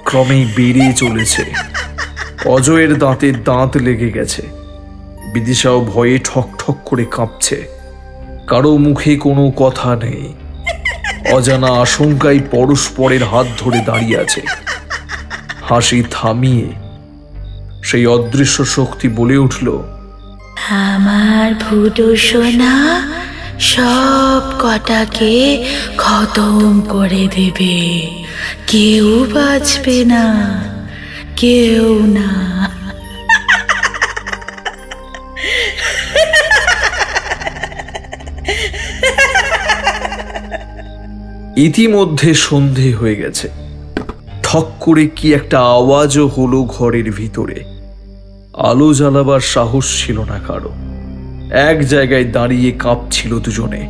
ক্রমেই বেড়ে চলেছে। অজয়ের দাঁতে দাঁত লেগে গেছে। বিদিশাও ভয়ে ঠক ঠক করে কাঁপছে। কারো মুখে কোনো কথা নেই। অজানা আশঙ্কায় পরস্পরের হাত ধরে দাঁড়িয়ে আছে। হাসি থামিয়ে সেই অদৃশ্য শক্তি বলে উঠল, আমার ভুডু সোনা সব কটাকে খতম করে দেবে, কেউ বাঁচবে না, কেউ না। ইতিমধ্যে সন্ধে হয়ে গেছে। ঠক করে কি একটা আওয়াজও হলো ঘরের ভিতরে। আলো জ্বালাবার সাহস ছিল না কারো। এক জায়গায় দাঁড়িয়ে কাঁপছিল দুজনে।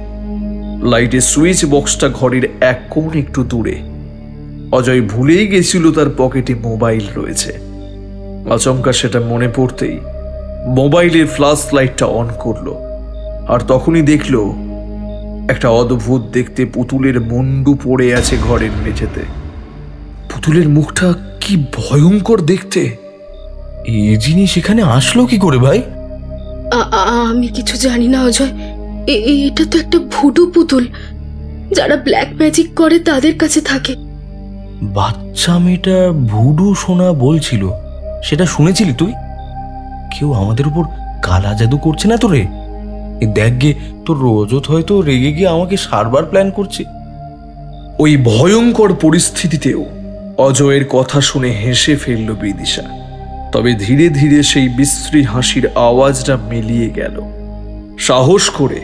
লাইটের সুইচ বক্সটা ঘরের এক কোণ একটু দূরে। অজয় ভুলেই গেছিল তার পকেটে মোবাইল রয়েছে। আচমকা সেটা মনে পড়তেই মোবাইলের ফ্ল্যাশ লাইটটা অন করলো, আর তখনই দেখলো একটা অদ্ভুত দেখতে পুতুলের মুন্ডু পড়ে আছে ঘরের মেঝেতে। পুতুলের মুখটা কি ভয়ঙ্কর দেখতে! এই জিনিস এখানে আসলো কি করে ভাই? আমি কিছু জানি না অজয়। এটা তো একটা ভুডু পুতুল, যারা ব্ল্যাক ম্যাজিক করে তাদের কাছে থাকে। বাচ্চা মেয়েটা ভুডু সোনা বলছিল, সেটা শুনেছিলি তুই? কেউ আমাদের উপর কালা জাদু করছে না তো রে? দেখ গে, তোর রজত হয়তো রেগে গিয়ে আমাকে সারবার প্ল্যান করছে। ওই ভয়ঙ্কর পরিস্থিতিতেও অজয়ের কথা শুনে হেসে ফেলল বিদিশা। তবে ধীরে ধীরে সেই বিশ্রী হাসির আওয়াজটা মিলিয়ে গেল। সাহস করে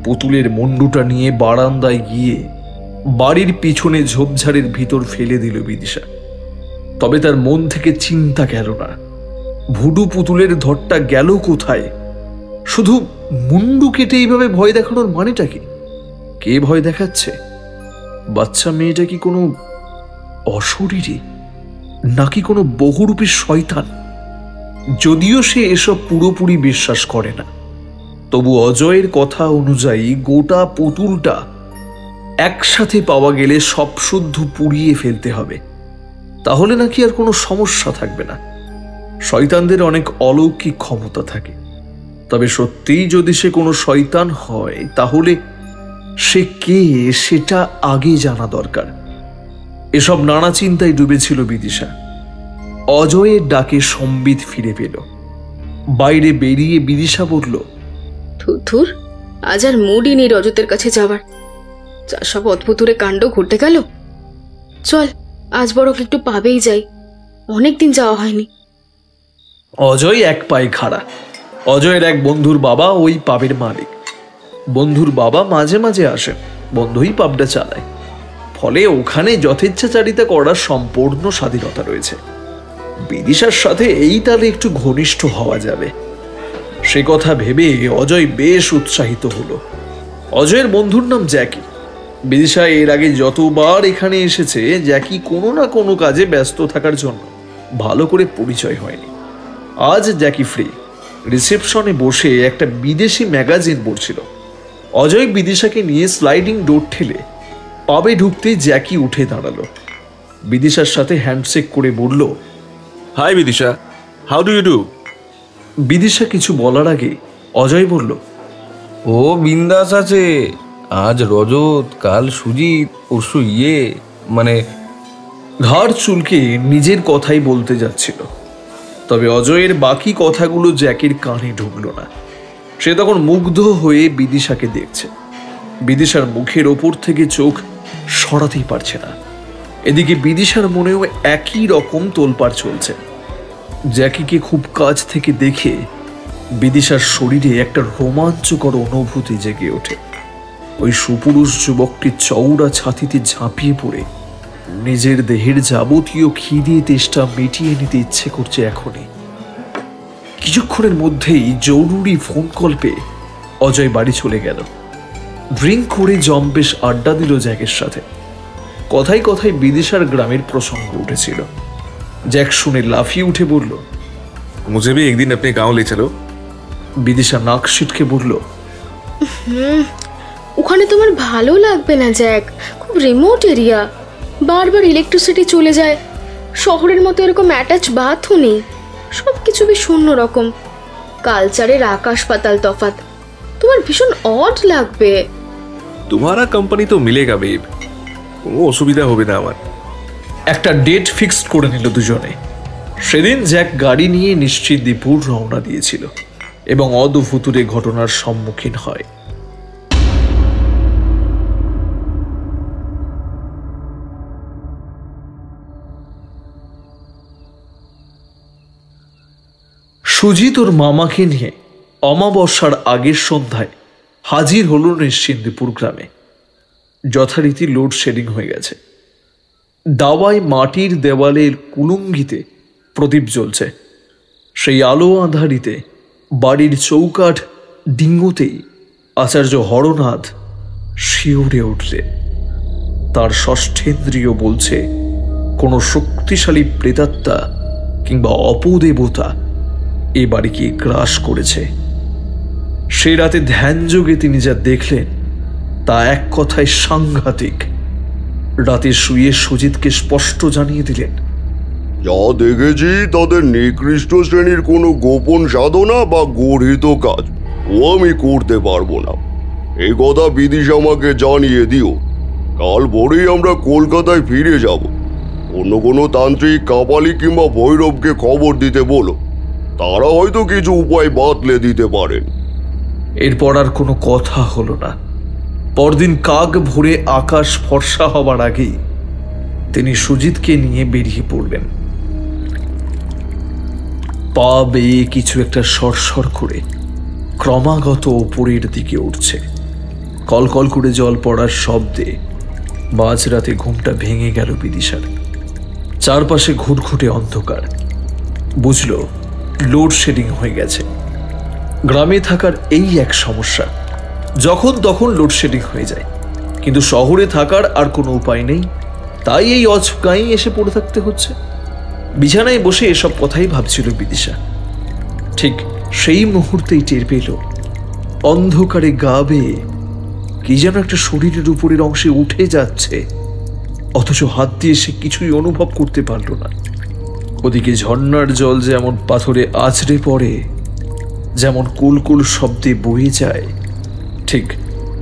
পুতুলের মুন্ডুটা নিয়ে বারান্দায় গিয়ে বাড়ির পিছনে ঝোপঝাড়ের ভিতর ফেলে দিল বিদিশা। তবে তার মন থেকে চিন্তা গেল না, ভুডু পুতুলের ধরটা গেল কোথায়। শুধু মুন্ডু কেটে এইভাবে ভয় দেখানোর মানেটা কি? কে ভয় দেখাচ্ছে? বাচ্চা মেয়েটা কি কোনো অশরীরী, নাকি কোনো বহুরূপী শয়তান? যদিও সে এসব পুরোপুরি বিশ্বাস করে না, তবু অজয়ের কথা অনুযায়ী গোটা পুতুলটা একসাথে পাওয়া গেলে সব শুদ্ধ পুড়িয়ে ফেলতে হবে। তাহলে নাকি আর কোনো সমস্যা থাকবে না। শয়তানদের অনেক অলৌকিক ক্ষমতা থাকে, তবে সত্যিই যদি সে কোনো শয়তান হয় তাহলে সে কে সেটা আগে জানা দরকার। এসব নানা চিন্তায় ডুবেছিল বিদিশা। অজয়ের ডাকে সম্বিত ফিরে পেল। বাইরে বেরিয়ে বিদিশা বলল, ধুর, আজ আর মুডই নেই রজতের কাছে যাবার। যা সব অদ্ভুতুরে কাণ্ড ঘটে গেল। চল আজ বরং একটু পাবেই যাই, অনেকদিন যাওয়া হয়নি। অজয় এক পায়ে খাড়া। অজয়ের এক বন্ধুর বাবা ওই পাবের মালিক। বন্ধুর বাবা মাঝে মাঝে আসেন, বন্ধুই পাবটা চালায়। ফলে ওখানে যথেচ্ছাচারিতা করার সম্পূর্ণ স্বাধীনতা রয়েছে। বিদিশার সাথে এই তালে একটু ঘনিষ্ঠ হওয়া যাবে, সে কথা ভেবে অজয় বেশ উৎসাহিত হলো। অজয়ের বন্ধুর নাম জ্যাকি। বিদিশা এর আগে যতবার এখানে এসেছে জ্যাকি কোনো না কোনো কাজে ব্যস্ত থাকার জন্য ভালো করে পরিচয় হয়নি। আজ জ্যাকি ফ্রি। রিসেপশনে বসে একটা বিদেশি ম্যাগাজিন পড়ছিল। অজয় বিদিশাকে নিয়ে স্লাইডিং ডোর ঠেলে পাবে ঢুকতেই জ্যাকি উঠে দাঁড়ালো। বিদিশার সাথে হ্যান্ডশেক করে বলল, hi Bidisha, how do you do? Bidisha কিছু বলার আগে অজয় বলল, ও বিন্দাস আছে। আজ রজত, কাল সুজিত, পরশু মানে ঘাড় চুলকে নিজের কথাই বলতে যাচ্ছিল। তবে অজয়ের বাকি কথাগুলো জ্যাকির কানে ঢুকলো না। সে তখন মুগ্ধ হয়ে বিদিশাকে দেখছে। বিদিশার মুখের ওপর থেকে চোখ সরাতেই পারছে না। এদিকে বিদিশার মনেও একই রকম তোলপাড় চলছে। জ্যাকিকে খুব কাছ থেকে দেখে বিদিশার শরীরে একটা রোমাঞ্চকর অনুভূতি জেগে ওঠে। ওই সুপুরুষ যুবকটি চওড়া ছাতিতে ঝাঁপিয়ে পড়ে নিজের দেহের যাবতীয় খিদে তেষ্টা মিটিয়ে নিতে ইচ্ছে করছে এখনই। কিছুক্ষণের মধ্যেই জরুরি ফোন কল পেয়ে অজয় বাড়ি চলে গেল। ড্রিঙ্ক করে জম্পেশ আড্ডা দিল জ্যাকের সাথে। কথায় কথায় বিদিশার গ্রামের প্রসঙ্গ উঠেছিল। জ্যাক শুনে লাফিয়ে উঠে বলল, মুঝে भी एक दिन अपने गांव ले चलो। বিদিশা নাক সিটকে বলল, ওখানে তোমার ভালো লাগবে না জ্যাক, খুব রিমোট এরিয়া, বারবার ইলেকট্রিসিটি চলে যায়। শহরের মতো এরকম অ্যাটাচ বাথও নেই, সব কিছু বেশ শূন্য রকম। কালচারের আকাশ পাতাল তফাৎ, তোমার ভীষণ অড লাগবে। तुम्हारा कंपनी तो मिलेगा बेब, কোনো অসুবিধা হবে না আমার। একটা ডেট ফিক্সড করে নিল দুজনে। সেদিন জ্যাক গাড়ি নিয়ে নিশ্চিন্দিপুর রওনা দিয়েছিল এবং অদভুতুরে ঘটনার সম্মুখীন হয়। সুজিত ওর মামাকে নিয়ে অমাবস্যার আগের সন্ধ্যায় হাজির হল নিশ্চিন্দিপুর গ্রামে। যথারীতি লোডশেডিং হয়ে গেছে। দাওয়ায় মাটির দেওয়ালের কুলুঙ্গিতে প্রদীপ জ্বলছে। সেই আলো আঁধারিতে বাড়ির চৌকাঠ ডিঙ্গোতেই আচার্য হরনাথ শিউরে উঠলেন। তার ষষ্ঠেন্দ্রিয় বলছে কোনো শক্তিশালী প্রেতাত্মা কিংবা অপদেবতা এ বাড়িকে গ্রাস করেছে। সে রাতে ধ্যানযোগে তিনি যা দেখলেন তা এক কথায় সাংঘাতিক। রাতে শুয়ে সুজিতকে স্পষ্ট জানিয়ে দিলেন, যা দেখেছি তাদের নিকৃষ্ট শ্রেণীর কোনো গোপন সাধনা বা গর্হিত কাজ ও আমি করতে পারবো না। এই কথা বিদিশা আমাকে জানিয়ে দিও। কাল ভোরেই আমরা কলকাতায় ফিরে যাব। অন্য কোনো তান্ত্রিক, কাপালি কিংবা ভৈরবকে খবর দিতে বলো, তারা হয়তো কিছু উপায় বাতলে দিতে পারেন। এরপর আর কোনো কথা হলো না। পরদিন কাক ভোরে আকাশ ফর্সা হবার আগেই তিনি সুজিতকে নিয়ে বেরিয়ে পড়লেন। পা বেয়ে কিছু একটা সরসর করে ক্রমাগত ওপরের দিকে উঠছে। কলকল করে জল পড়ার শব্দে মাঝরাতে ঘুমটা ভেঙে গেল বিদিশার। চারপাশে ঘুটঘুটে অন্ধকার। বুঝল লোডশেডিং হয়ে গেছে। গ্রামে থাকার এই এক সমস্যা, যখন তখন লোডশেডিং হয়ে যায়, কিন্তু শহরে থাকার আর কোনো উপায় নেই। তাই এই অচকাই এসে পড়ে থাকতে হচ্ছে। বিছানায় বসে এসব কথাই ভাবছিল বিদিশা। ঠিক সেই মুহূর্তেই টের পেল অন্ধকারে গা বেয়ে কি যেন একটা শরীরের উপরের অংশে উঠে যাচ্ছে, অথচ হাত দিয়ে সে কিছুই অনুভব করতে পারল না। ওদিকে ঝর্ণার জল যেমন পাথরে আছড়ে পড়ে, যেমন কুলকুল শব্দে বয়ে যায়, ঠিক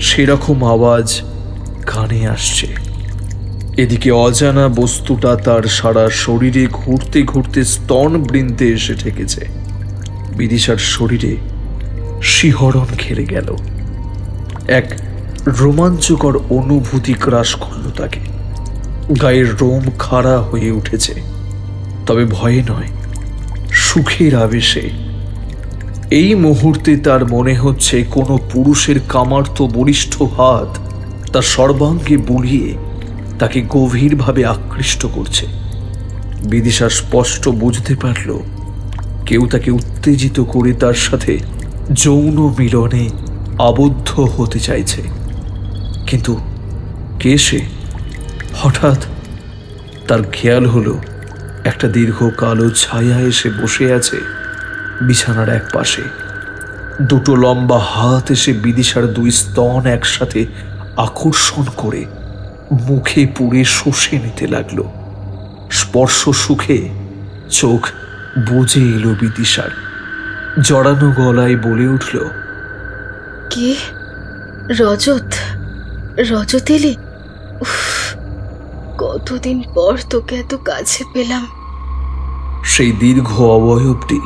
সেরকম আওয়াজ কানে আসছে। এদিকে অজানা বস্তুটা তার সারা শরীরে ঘুরতে ঘুরতে স্তন বৃন্তে এসে ঠেকেছে। বিদিশার শরীরে শিহরণ খেলে গেল। এক রোমাঞ্চকর অনুভূতি গ্রাস করল তাকে। গায়ের রোম খাড়া হয়ে উঠেছে, তবে ভয়ে নয়, সুখের আবেশে। এই মুহূর্তে তার মনে হচ্ছে কোনো পুরুষের কামার্ত বলিষ্ঠ হাত তার সর্বাঙ্গে বুলিয়ে তাকে গভীরভাবে আকৃষ্ট করছে। বিদিশা স্পষ্ট বুঝতে পারল কেউ তাকে উত্তেজিত করে তার সাথে যৌন মিলনে আবদ্ধ হতে চাইছে, কিন্তু কে সে? হঠাৎ তার খেয়াল হলো একটা দীর্ঘ কালো ছায়া এসে বসে আছে বিছানার এক পাশে। দুটো লম্বা হাত এসে বিদিশার দুই স্তন একসাথে আকর্ষণ করে মুখে পুড়ে শোষে নিতে লাগলো। স্পর্শ সুখে চোখ বুজে এলো বিদিশার। জড়ানো গলায় বলে উঠল, কে? রজত? রজত এলি? উফ, কতদিন পর তোকে এত কাছে পেলাম। সেই দীর্ঘ অবয়বটি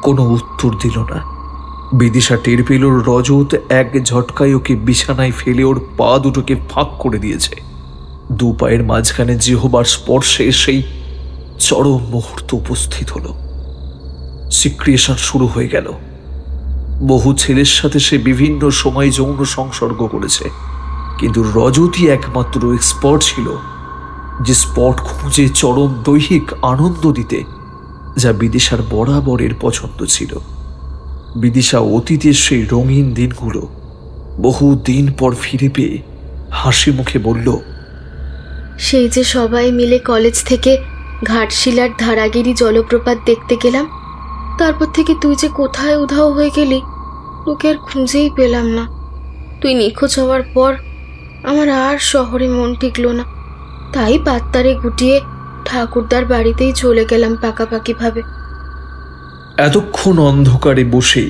কোনো উত্তর দিল না। বিদিশা টের পেল রজত এক ঝটকায় ওকে বিছানায় ফেলে ওর পা দুটোকে ফাঁক করে দিয়েছে। দু পায়ের মাঝখানে জিহ্বার স্পর্শে সেই চরম মুহূর্ত উপস্থিত হলো। সিক্রিয়েশন শুরু হয়ে গেল। বহু ছেলের সাথে সে বিভিন্ন সময় যৌন সংসর্গ করেছে, কিন্তু রজতই একমাত্র এক্সপার্ট ছিল যে স্পট খুঁজে চরম দৈহিক আনন্দ দিতে, যা বিদিশার বরাবরের পছন্দ ছিল। বিদিশা অতীতের সেই রঙিন দিনগুলো বহু দিন পর ফিরে পেয়ে হাসি মুখে বলল, সেই যে সবাই মিলে কলেজ থেকে ঘাটশিলার ধারাগিরি জলপ্রপাত দেখতে গেলাম, তারপর থেকে তুই যে কোথায় উধাও হয়ে গেলি, তোকে আর খুঁজেই পেলাম না। তুই নিখোঁজ হওয়ার পর আমার আর শহরে মন টিকলো না, তাই পাত্তারে গুটিয়ে ঠাকুরদার বাড়িতেই চলে গেলাম পাকাপাকিভাবে। এতক্ষণ অন্ধকারে বসে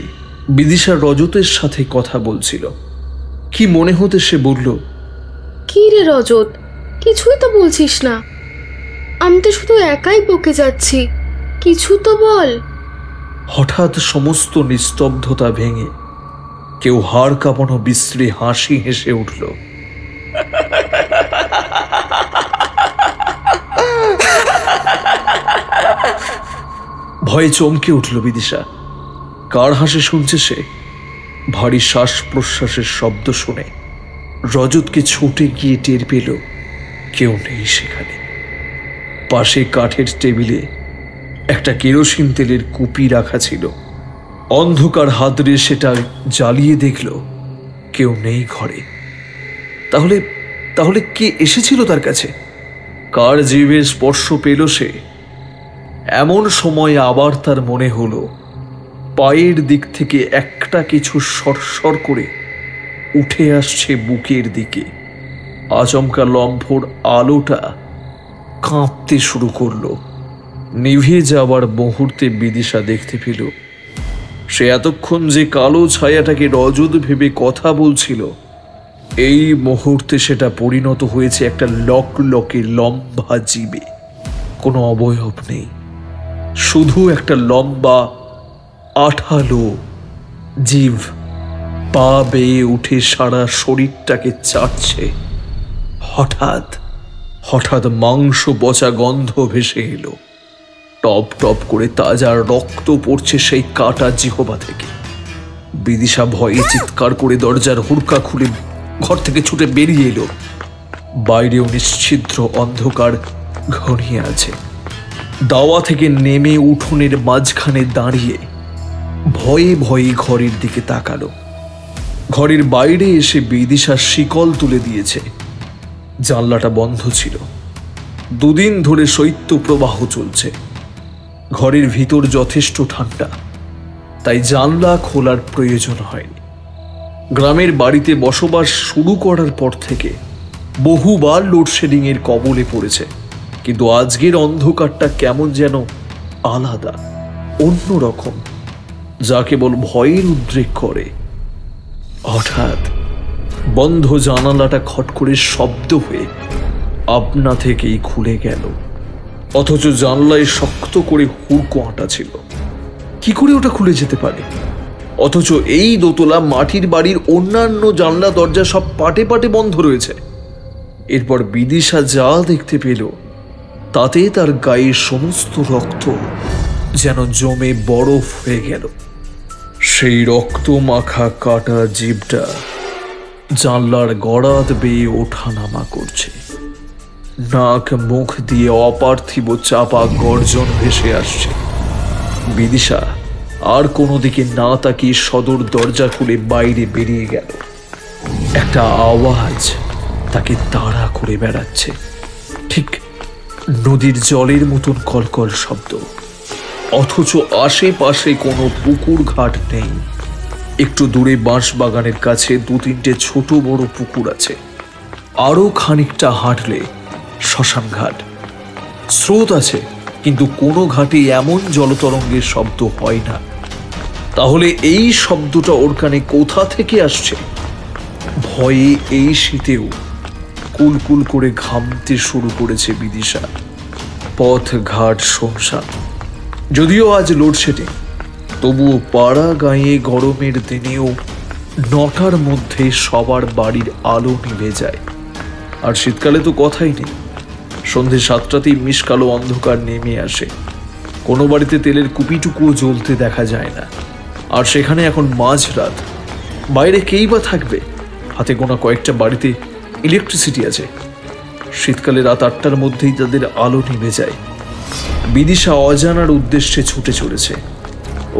বিদিশা রজতের সাথে কথা বলছিল। কি মনে হতে সে বলল, কি রে রজত, কিছুই তো বলছিস না। আমি তো শুধু একাই বকে যাচ্ছি, কিছু তো বল। হঠাৎ সমস্ত নিস্তব্ধতা ভেঙে কেউ হাড় কাঁপানো বিশ্রী হাসি হেসে উঠল। ভয়ে চমকে উঠল বিদিশা। কার হাসি শুনছে সে? ভারী শ্বাস প্রশ্বাসের শব্দ শুনে রজতকে ছুটে গিয়ে টের পেল কেউ নেই সেখানে। পাশে কাঠের টেবিলে একটা কেরোসিন তেলের কুপি রাখা ছিল। অন্ধকার হাতড়ে সেটা জ্বালিয়ে দেখল কেউ নেই ঘরে। তাহলে তাহলে কে এসেছিল তার কাছে? কার জীবের স্পর্শ পেল সে? এমন সময় আবার তার মনে হলো পায়ের দিক থেকে একটা কিছু সরসর করে উঠে আসছে বুকের দিকে। আচমকা লম্ফোর আলোটা কাঁপতে শুরু করলো। নিভে যাওয়ার মুহূর্তে বিদিশা দেখতে পেল সে এতক্ষণ যে কালো ছায়াটাকে রজত ভেবে কথা বলছিল, এই মুহূর্তে সেটা পরিণত হয়েছে একটা লকলকে লম্বা জীবে। কোনো অবয়ব নেই, শুধু একটা লম্বা আঠালো জীব পা বেয়ে উঠে সারা শরীরটাকে চাটছে। হঠাৎ হঠাৎ মাংস পচা গন্ধ ভেসে এলো। টপ টপ করে তাজা রক্ত পড়ছে সেই কাটা জিহবা থেকে। বিদিশা ভয়ে চিৎকার করে দরজার হুড়কা খুলে ঘর থেকে ছুটে বেরিয়ে এলো। বাইরেও নিশ্ছিদ্র অন্ধকার ঘনিয়ে আছে। দাওয়া থেকে নেমে উঠোনের মাঝখানে দাঁড়িয়ে ভয়ে ভয়ে ঘরের দিকে তাকালো। ঘরের বাইরে এসে বিদিশা শিকল তুলে দিয়েছে। জানলাটা বন্ধ ছিল। দুদিন ধরে শৈত্য প্রবাহ চলছে। ঘরের ভিতর যথেষ্ট ঠান্ডা, তাই জানলা খোলার প্রয়োজন হয়নি। গ্রামের বাড়িতে বসবাস শুরু করার পর থেকে বহুবার লোডশেডিং এর কবলে পড়েছে, কিন্তু আজকের অন্ধকারটা কেমন যেন আলাদা, অন্যরকম, যা কেবল ভয়ের উদ্রেক করে। হঠাৎ বন্ধ জানালাটা খট করে শব্দ হয়ে আপনা থেকেই খুলে গেল, অথচ জানলায় শক্ত করে হুড়কো আঁটা ছিল। কি করে ওটা খুলে যেতে পারে? অথচ এই দোতলা মাটির বাড়ির অন্যান্য জানলা দরজা সব পাটে পাটে বন্ধ রয়েছে। এরপর বিদিশা যা দেখতে পেল তাতে তার গায়ে সমস্ত রক্ত যেন জমে বরফ হয়ে গেল। সেই রক্ত মাখা কাটা জীবটা জানলার গড়াত বেয়ে ওঠানামা করছে। নাক মুখ দিয়ে অপার্থিব চাপা গর্জন ভেসে আসছে। বিদিশা আর কোনো দিকে না তাকিয়ে সদর দরজা খুলে বাইরে বেরিয়ে গেল। একটা আওয়াজ তাকে তাড়া করে বেড়াচ্ছে, ঠিক নদীর জলের মতন কলকল শব্দ। অথচ আশেপাশে কোনো পুকুর ঘাট নেই। একটু দূরে বাঁশ বাগানের কাছে 2-3টে ছোট বড় পুকুর আছে। আরো খানিকটা হাঁটলে শ্মশান ঘাট। স্রোত আছে, কিন্তু কোনো ঘাটে এমন জলতরঙ্গের শব্দ হয় না। তাহলে এই শব্দটা ওর কানে কোথা থেকে আসছে? ভয়ে এই শীতেও কুলকুল করে ঘামতে শুরু করেছে বিদিশা। পথ ঘাট শুনশান। যদিও আজ লোডশেডিং, তবুও পাড়া গাঁয়ে গরমের দিনেও 9টার মধ্যে সবার বাড়ির আলো নিভে যায়। আর শীতকালে তো কথাই নেই, সন্ধে 7টাতেই মিশকালো অন্ধকার নেমে আসে। কোনো বাড়িতে তেলের কুপিটুকুও জ্বলতে দেখা যায় না। আর সেখানে এখন মাঝরাত, বাইরে কেই বা থাকবে? হাতে গোনা কয়েকটা বাড়িতে ইলেকট্রিসিটি আছে। শীতকালে রাত 8টার মধ্যেই তাদের আলো নিভে যায়। বিদিশা অজানার উদ্দেশ্যে ছুটে চলেছে।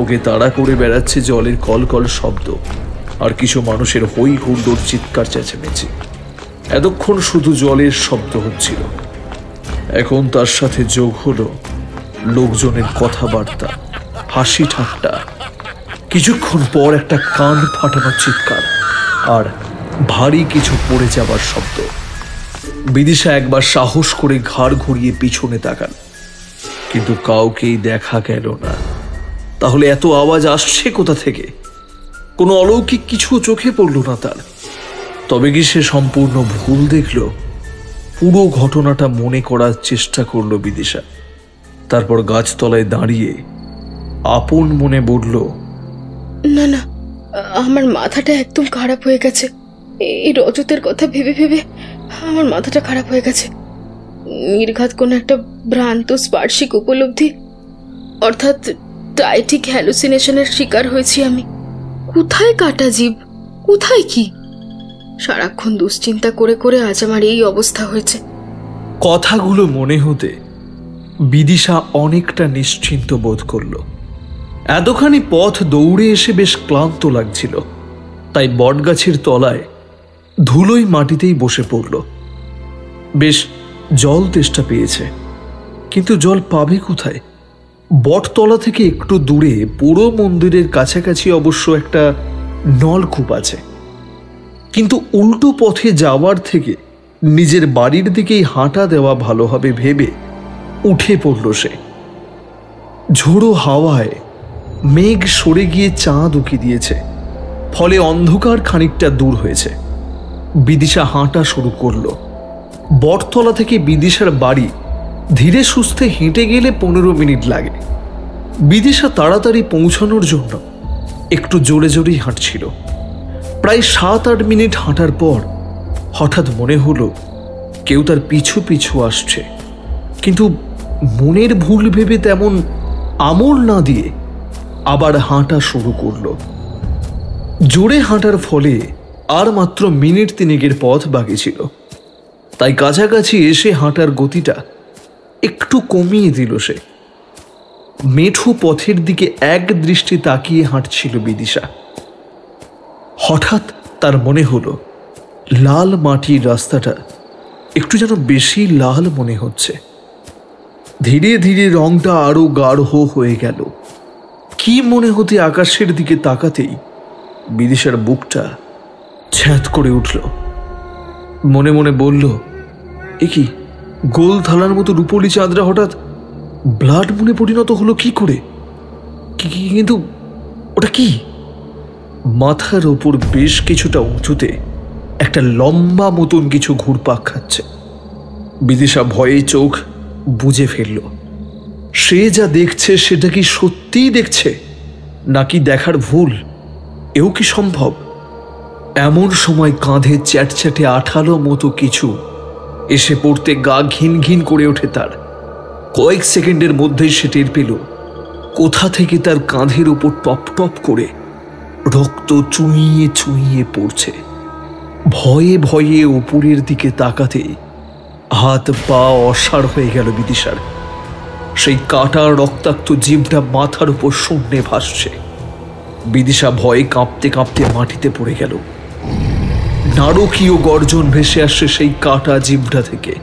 ওকে তাড়া করে বেড়াচ্ছে জলের কলকল শব্দ আর কিছু মানুষের হই হুল্লোড়, চিৎকার চেঁচামেচি। এতক্ষণ শুধু জলের শব্দ হচ্ছিল, এখন তার সাথে যোগ হলো লোকজনের কথাবার্তা, হাসি ঠাট্টা। কিছুক্ষণ পর একটা কান ফাটানোর চিৎকার আর ভারী কিছু পড়ে যাবার শব্দ। বিদিশা একবার সাহস করে ঘাড় ঘুরিয়ে পিছনে তাকান, কিন্তু কাউকেই দেখা গেল না। তাহলে এত আওয়াজ আসছে কোথা থেকে? কোনো অলৌকিক কিছু চোখে পড়ল না তার। তবে কি সে সম্পূর্ণ ভুল দেখল? পুরো ঘটনাটা মনে করার চেষ্টা করল বিদিশা। তারপর গাছতলায় দাঁড়িয়ে আপন মনে বলল, না না, আমার মাথাটা একদম খারাপ হয়ে গেছে। এই রজতের কথা ভেবে ভেবে আমার মাথাটা খারাপ হয়ে গেছে। নির্ঘাত কোনো একটা ভ্রান্ত স্পার্শিক উপলব্ধি, অর্থাৎ টাইটিক হ্যালুসিনেশনের শিকার হয়েছি আমি। কোথায় কাটা জীব, কোথায় কি? সারাক্ষণ দুশ্চিন্তা করে করে আজ আমার এই অবস্থা হয়েছে। কথাগুলো মনে হতে বিদিশা অনেকটা নিশ্চিন্ত বোধ করল। এতখানি পথ দৌড়ে এসে বেশ ক্লান্ত লাগছিল, তাই বটগাছের তলায় ধুলোই মাটিতেই বসে পড়ল। বেশ জল তেষ্টা পেয়েছে, কিন্তু জল পাবে কোথায়? বটতলা থেকে একটু দূরে পুরো মন্দিরের কাছাকাছি অবশ্য একটা নলকূপ আছে, কিন্তু উল্টো পথে যাওয়ার থেকে নিজের বাড়ির দিকেই হাঁটা দেওয়া ভালো হবে ভেবে উঠে পড়ল সে। ঝোড়ো হাওয়ায় মেঘ সরে গিয়ে চাঁদ উকি দিয়েছে, ফলে অন্ধকার খানিকটা দূর হয়েছে। বিদিশা হাঁটা শুরু করল। বটতলা থেকে বিদিশার বাড়ি ধীরে সুস্থে হেঁটে গেলে 15 মিনিট লাগে। বিদিশা তাড়াতাড়ি পৌঁছানোর জন্য একটু জোরে জোরেই হাঁটছিল। প্রায় 7-8 মিনিট হাঁটার পর হঠাৎ মনে হলো কেউ তার পিছু পিছু আসছে, কিন্তু মনের ভুল ভেবে তেমন আমল না দিয়ে আবার হাঁটা শুরু করলো। জোরে হাঁটার ফলে আর মাত্র মিনিট 3 পথ বাকি ছিল, তাই কাছাকাছি এসে হাঁটার গতিটা একটু কমিয়ে দিল সে। মেঠো পথের দিকে এক দৃষ্টি তাকিয়ে হাঁটছিল বিদিশা। হঠাৎ তার মনে হলো লাল মাটির রাস্তাটা একটু যেন বেশি লাল মনে হচ্ছে। ধীরে ধীরে রংটা আরো গাঢ় হয়ে গেল। কি মনে হতে আকাশের দিকে তাকাতেই বিদিশার বুকটা ছ্যাঁত করে উঠল। মনে মনে বলল, এ কি, গোল থালার মতো রূপলি চাঁদরা হঠাৎ ব্লাড মুনে পরিণত হলো কি করে? কিন্তু ওটা কি? মাথার ওপর বেশ কিছুটা উঁচুতে একটা লম্বা মতন কিছু ঘুরপাক খাচ্ছে। বিদিশা ভয়ে চোখ বুজে ফেলল। সে যা দেখছে সেটা কি সত্যিই দেখছে, নাকি দেখার ভুল? এও কি সম্ভব? এমন সময় কাঁধে চ্যাটচ্যাটে আঠালো মতো কিছু এসে পড়তে গা ঘিন ঘিন করে ওঠে তার। কয়েক সেকেন্ডের মধ্যেই সে টের পেল কোথা থেকে তার কাঁধের উপর টপ টপ করে রক্ত চুইয়ে চুইয়ে পড়ছে। ভয়ে ভয়ে উপরের দিকে তাকাতে হাত পা অসাড় হয়ে গেল বিদিশার। সেই কাটা রক্তাক্ত জিভটা মাথার উপর শূন্যে ভাসছে। বিদিশা ভয়ে কাঁপতে কাঁপতে মাটিতে পড়ে গেল। নারকীয় গর্জন ভেসে আসছে সেই কাটা জিভটা থেকে।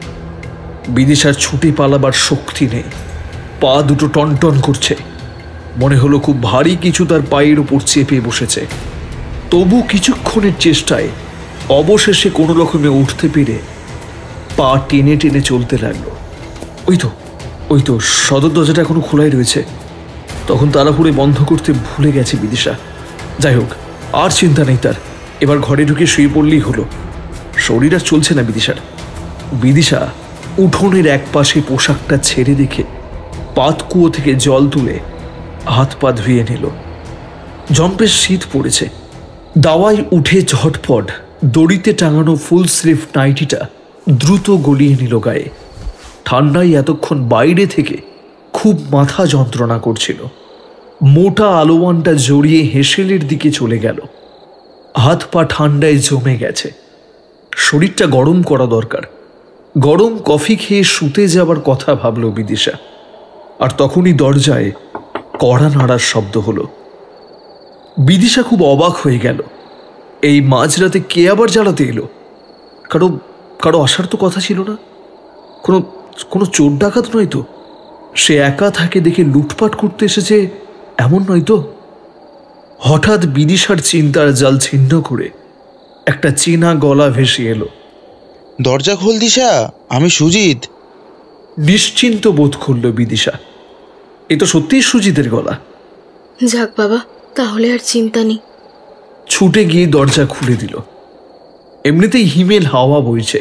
বিদিশার ছুটে পালাবার শক্তি নেই, পা দুটো টনটন করছে। মনে হলো খুব ভারী কিছু তার পায়ের উপর চেপে বসেছে। তবু কিছুক্ষণের চেষ্টায় অবশেষে কোনো রকমে উঠতে পেরে পা টেনে টেনে চলতে লাগলো। ওই তো সদর দরজাটা এখনো খোলাই রয়েছে। তখন তাড়াহুড়ো বন্ধ করতে ভুলে গেছে বিদিশা। যাই হোক, আর চিন্তা নেই তার, এবার ঘরে ঢুকে শুয়ে পড়লেই হলো। শরীর আর চলছে না বিদিশার। বিদিশা উঠোনের এক পাশে পোশাকটা ছেড়ে রেখে পাতকুয়ো থেকে জল তুলে হাত পা ধুয়ে নিল। জম্পের শীত পড়েছে। দাওয়ায় উঠে ঝটপট দড়িতে টাঙানো ফুল স্লিভ নাইটিটা দ্রুত গলিয়ে নিল গায়ে। ঠান্ডায় এতক্ষণ বাইরে থেকে খুব মাথা যন্ত্রণা করছিল। মোটা আলোয়ানটা জড়িয়ে হেসেলের দিকে চলে গেল। হাত পা ঠান্ডায় জমে গেছে। শরীরটা গরম করা দরকার। গরম কফি খেয়ে শুতে যাবার কথা ভাবল বিদিশা। আর তখনই দরজায় কড়া নাড়ার শব্দ হলো। বিদিশা খুব অবাক হয়ে গেল। এই মাঝরাতে কে আবার জ্বালাতে এলো? কারো আসার তো কথা ছিল না। কোনো চোর ডাকাত নয় তো? সে একা থাকে দেখে লুটপাট করতে এসেছে এমন নয় তো? হঠাৎ বিদিশার চিন্তার জাল ছিন্ন করে একটা চেনা গলা ভেসে এলো। দরজা খোল দিশা, আমি সুজিত। নিশ্চিন্ত বোধ করল বিদিশা। এ তো সত্যিই সুজিতের গলা। যাক বাবা, তাহলে আর চিন্তা নেই। ছুটে গিয়ে দরজা খুলে দিল। এমনিতেই হিমেল হাওয়া বইছে।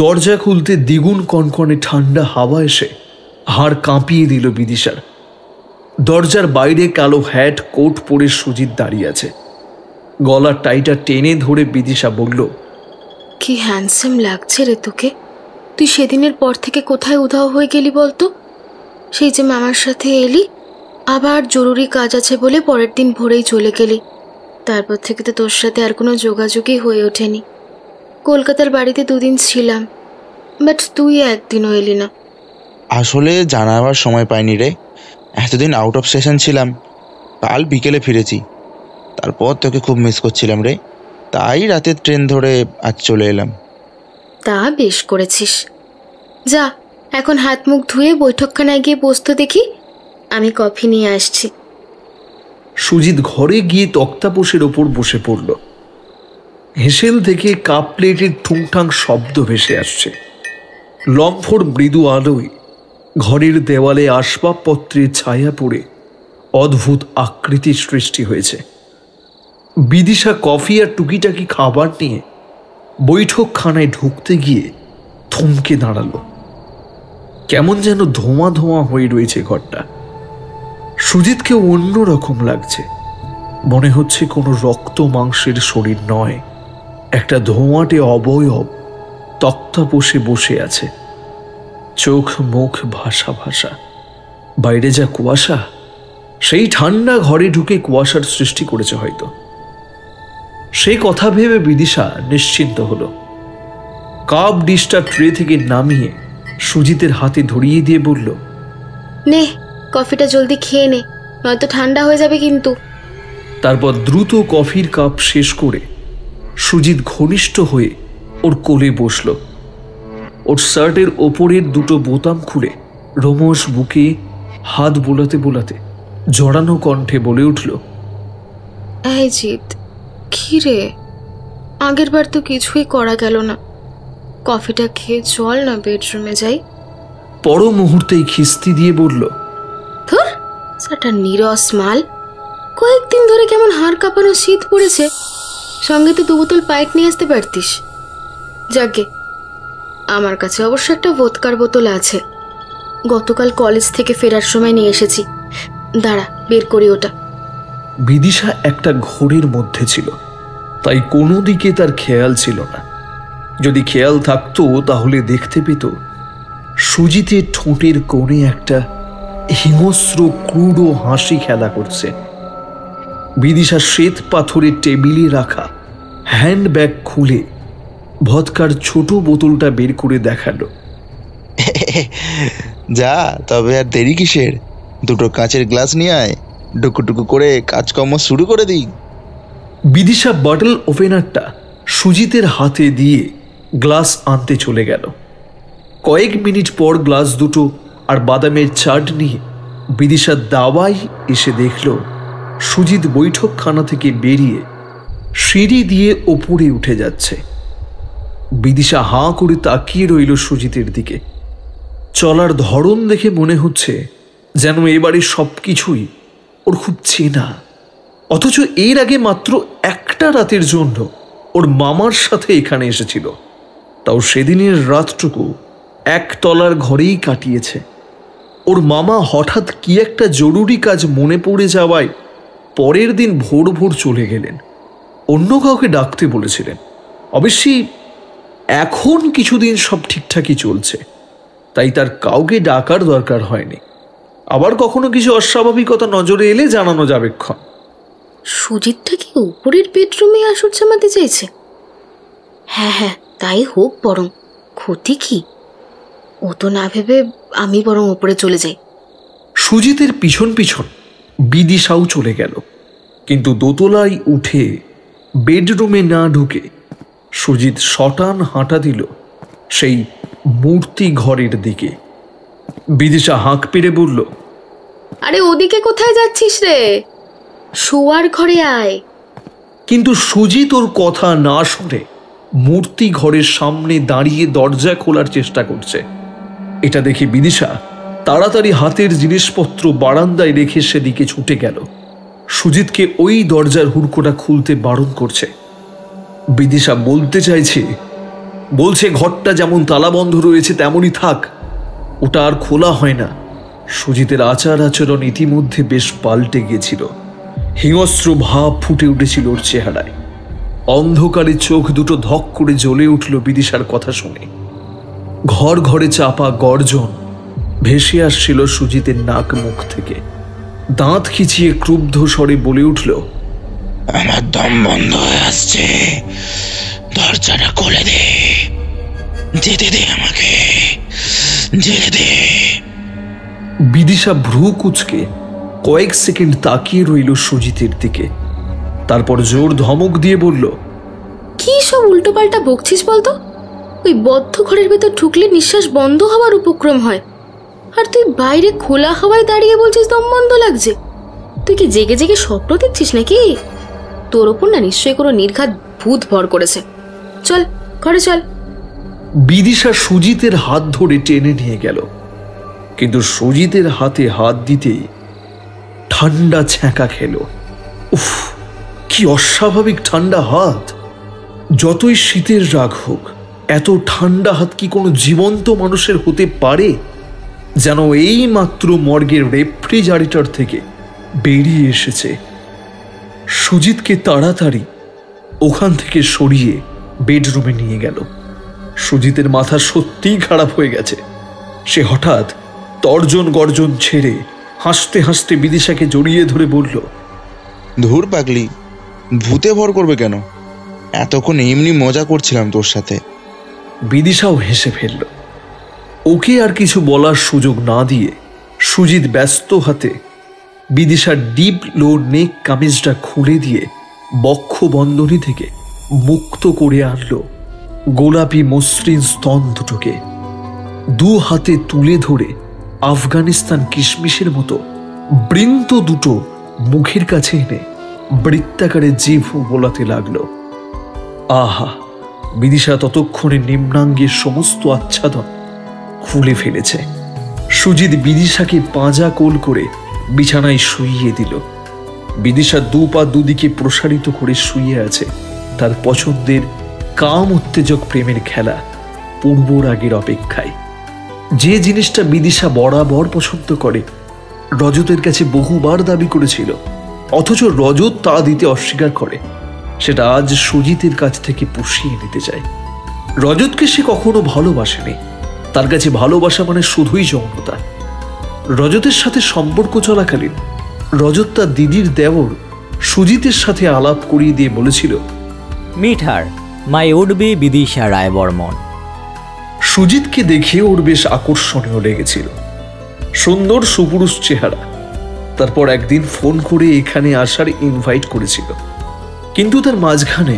দরজা খুলতে দ্বিগুণ কনকনে ঠান্ডা হাওয়া এসে হাড় কাঁপিয়ে দিল বিদিশার। দরজার বাইরে কালো হ্যাট কোট পরে সুজিত দাঁড়িয়ে আছে। গলার টাইটা টেনে ধরে বিদিশা বলল, কি হ্যান্ডসাম লাগছে রে তোকে। তুই সেদিনের পর থেকে কোথায় উধাও হয়ে গেলি বলতো? সেই যে মামার সাথে এলি, আবার জরুরি কাজ আছে বলে পরের দিন ভোরেই চলে গেলি। তারপর থেকে তো তোর সাথে আর কোনো যোগাযোগই হয়ে ওঠেনি। কলকাতার বাড়িতে 2 দিন ছিলাম, বাট তুই একদিনও এলি না। আসলে জানাবার সময় পাইনি রে, এতদিন আউট অফ স্টেশন ছিলাম। কাল বিকেলে ফিরেছি, তারপর তোকে খুব মিস করছিলাম রে, তাই রাতের ট্রেন ধরে আজ চলে এলাম। তা বেশ করেছিস। যা, এখন হাত মুখ ধুয়ে বৈঠকখানায় গিয়ে বসতে দেখি, আমি কফি নিয়ে আসছি। সুজিত ঘরে গিয়ে তক্তাপোষের ওপর বসে পড়ল। হেসেল থেকে কাপ প্লেটের ঠুংঠাং শব্দ ভেসে আসছে। লম্ফোর মৃদু আলোয় ঘরের দেওয়ালে আসবাবপত্রের ছায়া পড়ে অদ্ভুত আকৃতির সৃষ্টি হয়েছে। বিদিশা কফি আর টুকিটাকি খাবার নিয়ে বৈঠকখানায় ঢুকতে গিয়ে থমকে দাঁড়ালো। কেমন যেন ধোঁয়া ধোঁয়া হয়ে রয়েছে ঘরটা। সুজিতকে অন্যরকম লাগছে। মনে হচ্ছে কোনো রক্ত মাংসের শরীর নয়, একটা ধোঁয়াটে অবয়ব তক্তাপোষে বসে আছে। চোখ মুখ ভাসা ভাসা। বাইরে যা কুয়াশা, সেই ঠান্ডা ঘরে ঢুকে কুয়াশার সৃষ্টি করেছে হয়তো। সেই কথা ভেবে বিদিশা নিশ্চিন্ত হলো। কাপ ডিশটা ট্রে থেকে নামিয়ে সুজিতের হাতে ধরিয়ে দিয়ে বলল, নে কফিটা জলদি খেয়ে নে, নয়তো ঠান্ডা হয়ে যাবে কিন্তু। তারপর দ্রুত কফির কাপ শেষ করে সুজিত ঘনিষ্ঠ হয়ে ওর কোলে বসল। ওর শার্টের ওপরের 2টো বোতাম খুলে রোমশ বুকে হাত বোলাতে বোলাতে জড়ানো কণ্ঠে বলে উঠল, এই জিৎ, কি রে, আগের বার তো কিছুই করা গেল না। কফিটা খেয়ে চল না বেডরুমে যাই। পর মুহূর্তেই খিস্তি দিয়ে বলল, ধুর, সেটা নিরস মাল। কয়েকদিন ধরে কেমন হাড় কাঁপানো শীত পড়েছে, সঙ্গে তো 2 বোতল পাইট নিয়ে আসতে পারতিস। যাকে, আমার কাছে অবশ্য একটা ভোদকার বোতল আছে, গতকাল কলেজ থেকে ফেরার সময় নিয়ে এসেছি। দাঁড়া, বের করি ওটা। বিদিশা একটা ঘোরের মধ্যে ছিল, তাই কোনো দিকে তার খেয়াল ছিল না। যদি খেয়াল থাকতো তাহলে দেখতে পেত সুজিতের ঠোঁটের কোণে একটা হিংস্র ক্রুড় হাসি খেলা করছে। বিদিশা শ্বেত পাথরের টেবিলে রাখা হ্যান্ডব্যাগ খুলে ভদকার ছোট বোতলটা বের করে দেখালো। যা, তবে আর দেরি কিসের, 2টো কাঁচের গ্লাস নিয়ে আয়, ডুকু টুকু করে কাজকর্ম শুরু করে দিই। বিদিশা বটল ওপেনারটা সুজিতের হাতে দিয়ে গ্লাস আনতে চলে গেল। কয়েক মিনিট পর গ্লাস দুটো আর বাদামের চাট নিয়ে বিদিশা দাওয়ায় এসে দেখল সুজিত বৈঠকখানা থেকে বেরিয়ে সিঁড়ি দিয়ে ওপরে উঠে যাচ্ছে। বিদিশা হাঁ করে তাকিয়ে রইল সুজিতের দিকে। চলার ধরন দেখে মনে হচ্ছে যেন এবারে সবকিছুই ওর খুব চেনা, অথচ এর আগে মাত্র একটা রাতের জন্য ওর মামার সাথে এখানে এসেছিল, তাও সেদিনের রাতটুকু একতলার ঘরেই কাটিয়েছে। ওর মামা হঠাৎ কি একটা জরুরি কাজ মনে পড়ে যাওয়ায় পরের দিন ভোর ভোর চলে গেলেন। অন্য কাউকে ডাকতে বলেছিলেন। অবশ্যই এখন কিছুদিন সব ঠিকঠাকই চলছে, তাই তার কাউকে ডাকার দরকার হয়নি। আবার কখনো কিছু অস্বাভাবিকতা নজরে এলে জানানো যাবে ক্ষণ। সুজিতটা কি উপরের বেডরুমে আসর জামাতে চাইছে? হ্যাঁ হ্যাঁ, তাই হোক, বরং ক্ষতি কি? ও তো না ভেবে আমি বরং উপরে চলে যাই। সুজিতের পিছন পিছন বিদিশাও চলে গেল, কিন্তু দোতলায় উঠে বেডরুমে না ঢুকে সুজিত শটান হাঁটা দিল সেই মূর্তি ঘরের দিকে। বিদিশা হাঁক পেড়ে বলল, আরে ওদিকে কোথায় যাচ্ছিস রে? শোয়ার ঘরে আয়। কিন্তু সুজিত ওর কথা না শুনে মূর্তি ঘরের সামনে দাঁড়িয়ে দরজা খোলার চেষ্টা করছে। এটা দেখে বিদিশা তাড়াতাড়ি হাতের জিনিসপত্র বারান্দায় রেখে সেদিকে ছুটে গেল। সুজিতকে ওই দরজার হুড়কোটা খুলতে বারণ করছে। বিদিশা বলতে চাইছে, বলছে ঘরটা যেমন তালাবন্ধ রয়েছে তেমনই থাক, ওটা আর খোলা হয় না। সুজিতের আচার আচরণ ইতিমধ্যে বেশ পাল্টে গিয়েছিল। হিংস্র ভাব ফুটে উঠেছিল ওর চেহারায়। অন্ধকারে চোখ দুটো ধক করে জ্বলে উঠল বিদিশার কথা শুনে। ঘর ঘরে চাপা গর্জন ভেসে আসছিল সুজিতের নাক মুখ থেকে। দাঁত খিচিয়ে ক্রুব্ধ স্বরে বলে উঠল, আমার দম বন্ধ হয়ে আসছে, দরজাটা খুলে দে, যেতে দে আমাকে, যেতে দে। বিদিশা ভ্রু কুচকে কয়েক সেকেন্ড তাকিয়ে রইল সুজিতের দিকে, তারপর জোর ধমক দিয়ে বলল, কি সব উল্টোপাল্টা বকছিস বলতো? ওই বদ্ধ ঘরের ভেতর ঢুকলে নিঃশ্বাস বন্ধ হওয়ার উপক্রম হয়, আর তুই বাইরে খোলা হাওয়ায় দাঁড়িয়ে বলছিস দম বন্ধ লাগছে। তুই কি জেগে জেগে স্বপ্ন দেখছিস নাকি? তোর ওপর না নিশ্চয়ই কোনো নির্ঘাত ভূত ভর করেছে। চল ঘরে চল। বিদিশা সুজিতের হাত ধরে টেনে নিয়ে গেল, কিন্তু সুজিতের হাতে হাত দিতেই ঠান্ডা ছ্যাঁকা খেল। উফ, কি অস্বাভাবিক ঠান্ডা হাত! যতই শীতের রাগ হোক, এত ঠান্ডা হাত কি কোনো জীবন্ত মানুষের হতে পারে? যেন এই মাত্র মর্গের রেফ্রিজারেটর থেকে বেরিয়ে এসেছে। সুজিতকে তাড়াতাড়ি ওখান থেকে সরিয়ে বেডরুমে নিয়ে গেল। সুজিতের মাথা সত্যিই খারাপ হয়ে গেছে। সে হঠাৎ তর্জন গর্জন ছেড়ে হাসতে হাসতে বিদিশাকে জড়িয়ে ধরে বলল, ধুর পাগলি, ভূতে ভর করবে কেন? এতক্ষণ এমনি মজা করছিলাম তোর সাথে। বিদিশাও হেসে ফেলল। ওকে আর কিছু বলার সুযোগ না দিয়ে সুজিত ব্যস্ত হাতে বিদিশার ডিপ লো নেক কামিজটা খুলে দিয়ে বক্ষ বন্ধনী থেকে মুক্ত করে আনল গোলাপি মসৃণ স্তন দুটোকে। দু হাতে তুলে ধরে আফগানিস্তান কিশমিশের মতো বৃন্ত দুটো মুখের কাছে এনে বৃত্তাকারে জিভ বোলাতে লাগল। আহা! বিদিশা ততক্ষণে নিম্নাঙ্গের সমস্ত আচ্ছাদন খুলে ফেলেছে। সুজিত বিদিশাকে পাঁজা কোল করে বিছানায় শুইয়ে দিল। বিদিশা দু পা দুদিকে প্রসারিত করে শুয়ে আছে তার পছন্দের কাম উত্তেজক প্রেমের খেলা পূর্ব রাগের অপেক্ষায়। যে জিনিসটা বিদিশা বরাবর পছন্দ করে, রজতের কাছে বহুবার দাবি করেছিল, অথচ রজত তা দিতে অস্বীকার করে, সেটা আজ সুজিতের কাছ থেকে পুষিয়ে নিতে চায়। রজতকে সে কখনো ভালোবাসেনি। তার কাছে ভালোবাসা মানে শুধুই যৌনতা। রজতের সাথে সম্পর্ক চলাকালীন রজত তার দিদির দেওর সুজিতের সাথে আলাপ করিয়ে দিয়ে বলেছিল, meet her, my would be Bidisha Roy Barman. সুজিতকে দেখে ওর বেশ আকর্ষণীয় লেগেছিল। সুন্দর সুপুরুষ চেহারা। তারপর একদিন ফোন করে এখানে আসার ইনভাইট করেছিল, কিন্তু তার মাঝখানে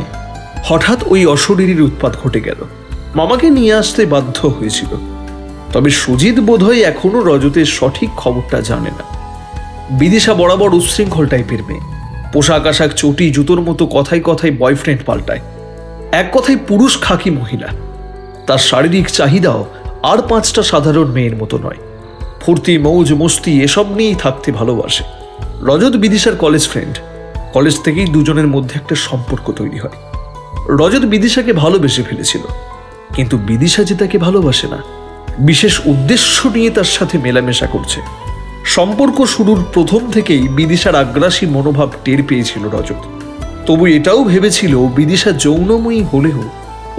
হঠাৎ ওই অশরীরীর উৎপাত ঘটে গেল। মামাকে নিয়ে আসতে বাধ্য হয়েছিল। তবে সুজিত বোধহয় এখনো রজতের সঠিক খবরটা জানে না। বিদিশা বরাবর উচ্ছৃঙ্খল টাইপের মেয়ে। পোশাক আশাক, চটি, জুতোর মতো কথায় কথায় বয়ফ্রেন্ড পাল্টায়। এক কথায় পুরুষ খাকি মহিলা। তার শারীরিক চাহিদাও আর 5টা সাধারণ মেয়ের মতো নয়। ফুর্তি, মৌজ, মস্তি এসব নিয়েই থাকতে ভালোবাসে। রজত বিদিশার কলেজ ফ্রেন্ড। কলেজ থেকেই দুজনের মধ্যে একটা সম্পর্ক তৈরি হয়। রজত বিদিশাকে ভালোবেসে ফেলেছিল, কিন্তু বিদিশা যে তাকে ভালোবাসে না, বিশেষ উদ্দেশ্য নিয়ে তার সাথে মেলামেশা করছে। সম্পর্ক শুরুর প্রথম থেকেই বিদিশার আগ্রাসী মনোভাব টের পেয়েছিল রজত। তবু এটাও ভেবেছিল বিদিশা যৌনময়ী হলেও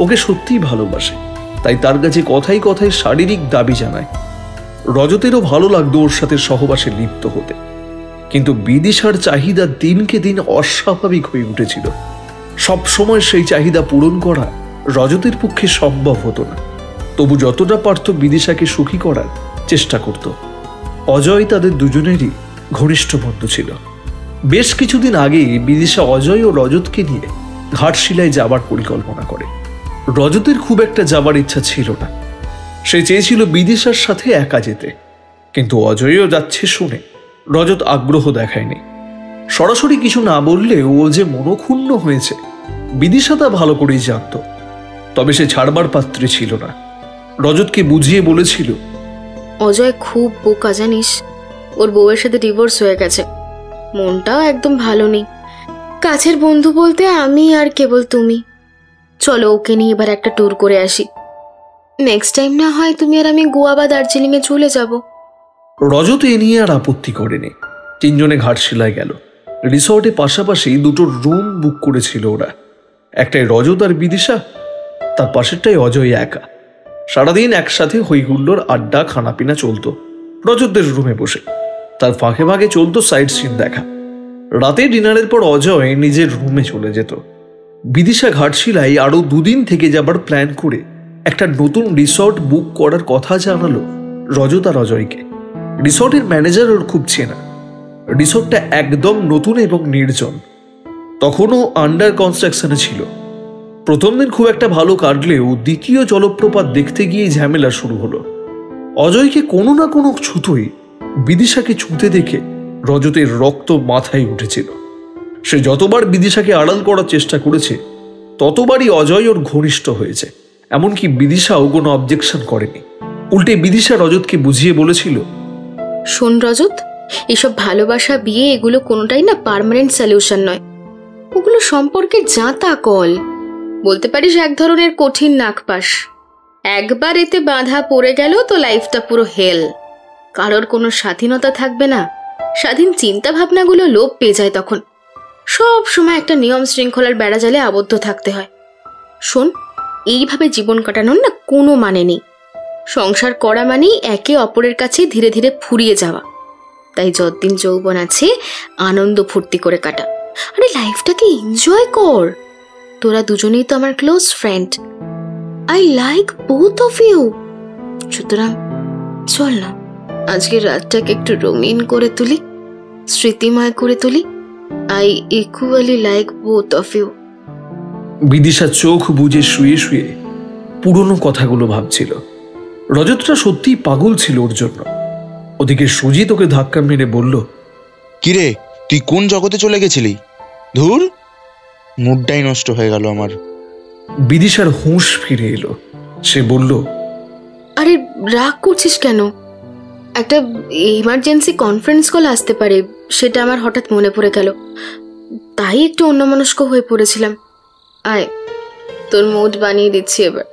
ওকে সত্যিই ভালোবাসে, তাই তার কাছে কথায় কথায় শারীরিক দাবি জানায়। রজতেরও ভালো লাগতো ওর সাথে সহবাসে লিপ্ত হতে, কিন্তু বিদিশার চাহিদা দিনকে দিন অস্বাভাবিক হয়ে উঠেছিল। সব সময় সেই চাহিদা পূরণ করা রজতের পক্ষে সম্ভব হতো না। তবু যতটা পারত বিদিশাকে সুখী করার চেষ্টা করত। অজয় তাদের দুজনেরই ঘনিষ্ঠ বন্ধু ছিল। বেশ কিছুদিন আগে বিদিশা অজয় ও রজতকে নিয়ে ঘাটশিলায় যাবার পরিকল্পনা করে। রজতের খুব একটা যাবার ইচ্ছা ছিল না। সে চেয়েছিল বিদিশার সাথে একা যেতে, কিন্তু অজয়ও যাচ্ছে শুনে রজত আগ্রহ দেখায়নি। সরাসরি কিছু না বললে ও যে মনক্ষুণ্ণ হয়েছে বিদিশা তা ভালো করেই জানত। তবে সে ছাড়বার পাত্রে ছিল না। রজতকে বুঝিয়ে বলেছিল, অজয় খুব বোকা জানিস, ওর বউয়ের সাথে ডিভোর্স হয়ে গেছে, মনটাও একদম ভালো নেই। কাছের বন্ধু বলতে আমি আর কেবল তুমি। চলো ওকে নিয়ে এবার একটা ট্যুর করে আসি। নেক্সট টাইম না হয় তুমি আর আমি গোয়া বা দার্জিলিংয়ে চলে যাব। রজত এ নিয়ে আর আপত্তি করেনি। তিনজনে ঘাটশিলায় গেল। রিসর্টে পাশাপাশি 2টো রুম বুক করেছিল ওরা। একটাই রজত আর বিদিশা, তার পাশেরটাই অজয় একা। সারাদিন একসাথে হইহুল্লোর, আড্ডা, খানাপিনা চলতো রজতদের রুমে বসে। তার ফাঁকে ফাঁকে চলতো সাইড সিন দেখা। রাতে ডিনারের পর অজয় নিজের রুমে চলে যেত। বিদিশা ঘাটশিলায় আরো 2 দিন থেকে যাবার প্ল্যান করে একটা নতুন রিসর্ট বুক করার কথা জানালো রজত আর অজয়কে। রিসর্টের ম্যানেজার ওর খুব চেনা। রিসর্টটা একদম নতুন এবং নির্জন, তখনও আন্ডার কনস্ট্রাকশনে ছিল। প্রথম দিন খুব একটা ভালো কাটলেও দ্বিতীয় জলপ্রপাত দেখতে গিয়ে ঝামেলা শুরু হলো। অজয়কে কোনো না কোনো ছুতোই বিদিশাকে ছুঁতে দেখে রজতের রক্ত মাথায় উঠেছিল। সে যতবার বিদিশাকে আড়াল করার চেষ্টা করেছে ততবারই অজয় ওর ঘনিষ্ঠ হয়েছে। এমনকি বিদিশাও কোনো অবজেকশন করেনি। উল্টে বিদিশা রজতকে বুঝিয়ে বলেছিল, শোন রজত, এসব ভালোবাসা, বিয়ে এগুলো কোনোটাই না পার্মানেন্ট সলিউশন নয়। ওগুলো সম্পর্কের জাঁতা কল, বলতে পারিস এক ধরনের কঠিন নাগপাশ। একবার এতে বাঁধা পড়ে গেল তো লাইফটা পুরো হেল। কারোর কোনো স্বাধীনতা থাকবে না, স্বাধীন চিন্তা ভাবনাগুলো লোপ পেয়ে যায়। তখন সব সময় একটা নিয়ম শৃঙ্খলার বেড়াজালে আবদ্ধ থাকতে হয়। শোন, এইভাবে জীবন কাটানোর না কোনো মানে নেই। সংসার করা মানেই একে অপরের কাছে ধীরে ধীরে ফুরিয়ে যাওয়া। তাই যতদিন যৌবন আছে আনন্দ ফুর্তি করে কাটা। আরে লাইফটাকে এনজয় কর। তোরা দুজনেই তো আমার close friend. I like both of you. সুতরাং চল না আজকের রাতটাকে একটু রঙিন করে তুলি, স্মৃতিময় করে তুলি। I equally like both of you. Bidisha চোখ বুজে শুয়ে শুয়ে পুরনো কথাগুলো ভাবছিল। রজতটা সত্যিই পাগল ছিল ওর জন্য। ওদিকে সুজিত ওকে ধাক্কা মেরে বলল, কিরে তুই কোন জগতে চলে গেছিলি? ধুর, মুডটাই নষ্ট হয়ে গেল আমার। বিদিশার হুঁশ ফিরে এলো। সে বলল, আরে রাগ করছিস কেন? একটা ইমার্জেন্সি কনফারেন্স কল আসতে পারে, সেটা আমার হঠাৎ মনে পড়ে গেল, তাই একটু অন্যমনস্ক হয়ে পড়েছিলাম। আয়, তোর মুড বানিয়ে দিচ্ছি এবার।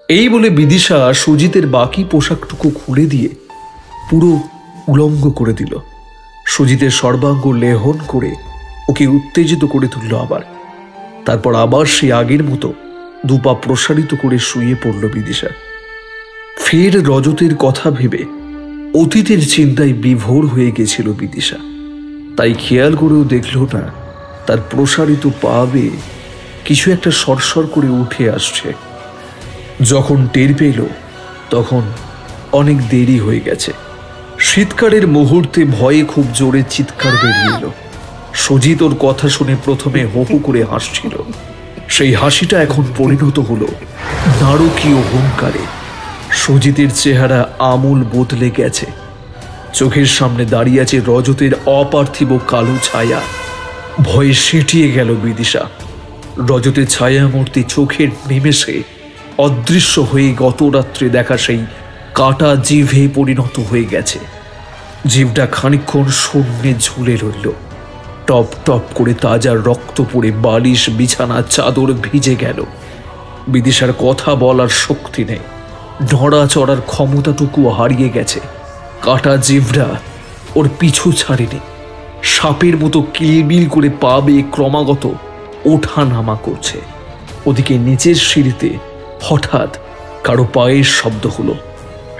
এই বলে বিদিশা সুজিতের বাকি পোশাকটুকু খুলে দিয়ে পুরো উলঙ্গ করে দিল। সুজিতের সর্বাঙ্গ লেহন করে ওকে উত্তেজিত করে তুলল আবার। তারপর আবার সে আগের মতো 2 পা প্রসারিত করে শুয়ে পড়ল বিদিশা। ফের রজতের কথা ভেবে অতীতের চিন্তায় বিভোর হয়ে গেছিল বিদিশা। তাই খেয়াল করেও দেখল না তার প্রসারিত পা বেয়ে কিছু একটা সরসর করে উঠে আসছে। যখন টের পেল তখন অনেক দেরি হয়ে গেছে। শীতকালের মুহূর্তে ভয়ে খুব জোরে চিৎকার বেরিয়ে এলো। সুজিত ওর কথা শুনে প্রথমে হো হো করে হাসছিল। সেই হাসিটা এখন পরিণত হলো নারকীয় হুঙ্কারে। সুজিতের চেহারা আমূল বদলে গেছে। চোখের সামনে দাঁড়িয়ে আছে রজতের অপার্থিব কালো ছায়া। ভয়ে সিটিয়ে গেল বিদিশা। রজতের ছায়ামূর্তি চোখের নিমেষে অদৃশ্য হয়ে গত রাত্রে দেখা সেই কাটা জিভে পরিণত হয়ে গেছে। জিভটা খানিকক্ষণ শূন্যে ঝুলে রইল। টপ টপ করে তাজা রক্ত পড়ে বালিশ, বিছানা, চাদর ভিজে গেল। বিদিশার কথা বলার শক্তি নেই, নড়াচড়ার ক্ষমতাটুকু হারিয়ে গেছে। কাটা জিভটা ওর পিছু ছাড়েনি। সাপের মতো কিলবিল করে পা বেয়ে ক্রমাগত ওঠা নামা করছে। ওদিকে নিচের সিঁড়িতে হঠাৎ কারো পায়ের শব্দ হলো।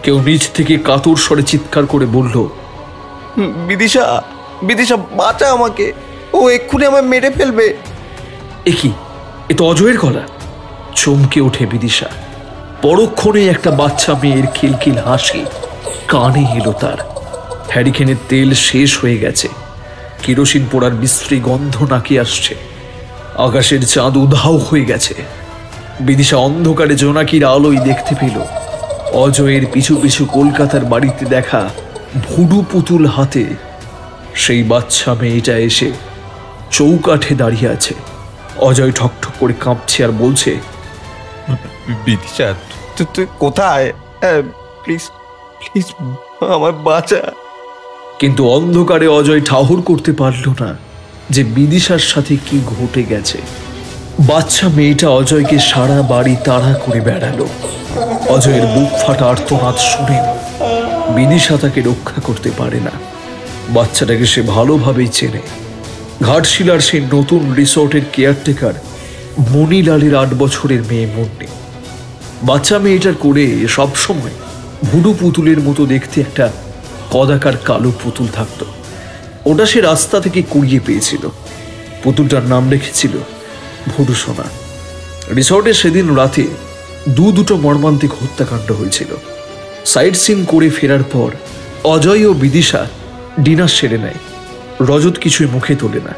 কেউ নিচ থেকে কাতর স্বরে চিৎকার করে বলল, বিদিশা, বিদিশা বাঁচা আমাকে, ও এক্ষুনি আমায় মেরে ফেলবে। এ কি, এ তো অজয়ের গলা। চমকে ওঠে বিদিশা। পরক্ষণে একটা বাচ্চা মেয়ের খিলখিল হাসি কানে এলো তার। হ্যারিকেনের তেল শেষ হয়ে গেছে। কেরোসিন পোড়ার বিশ্রী গন্ধ নাকে আসছে। আকাশের চাঁদ উধাও হয়ে গেছে। বিদিশা অন্ধকারে জোনাকির আলোয় দেখতে পেল অজয়ের পিছু পিছু কলকাতার বাড়িতে দেখা ভুডু পুতুল হাতে সেই বাচ্চা মেয়েটা এসে চৌকাঠে দাঁড়িয়ে আছে। অজয় ঠকঠক করে কাঁপছে আর বলছে, বিদিশা তুই কোথায়? প্লিজ প্লিজ আমার বাঁচা। কিন্তু অন্ধকারে অজয় ঠাহর করতে পারল না যে বিদিশার সাথে কি ঘটে গেছে। বাচ্চা মেয়েটা অজয়কে সারা বাড়ি তাড়া করে বেড়ালো। অজয়ের বুক ফাটা আর্তনাদ শুনে বিদিশা তাকে রক্ষা করতে পারে না। বাচ্চাটাকে সে ভালোভাবেই চেনে। ঘাটশিলার সেই নতুন রিসোর্টের কেয়ারটেকার মণিলালের 8 বছরের মেয়ে মুন্নি। বাচ্চা মেয়েটার কোলে সবসময় ভুডু পুতুলের মতো দেখতে একটা কদাকার কালো পুতুল থাকত। ওটা সে রাস্তা থেকে কুড়িয়ে পেয়েছিল। পুতুলটার নাম রেখেছিল ভুডু সোনা। রিসর্টে সেদিন রাতে দুটো মর্মান্তিক হত্যাকাণ্ড হয়েছিল। সাইট সিন করে ফেরার পর অজয় ও বিদিশা ডিনার সেরে নেয়। রজত কিছুই মুখে তোলে না।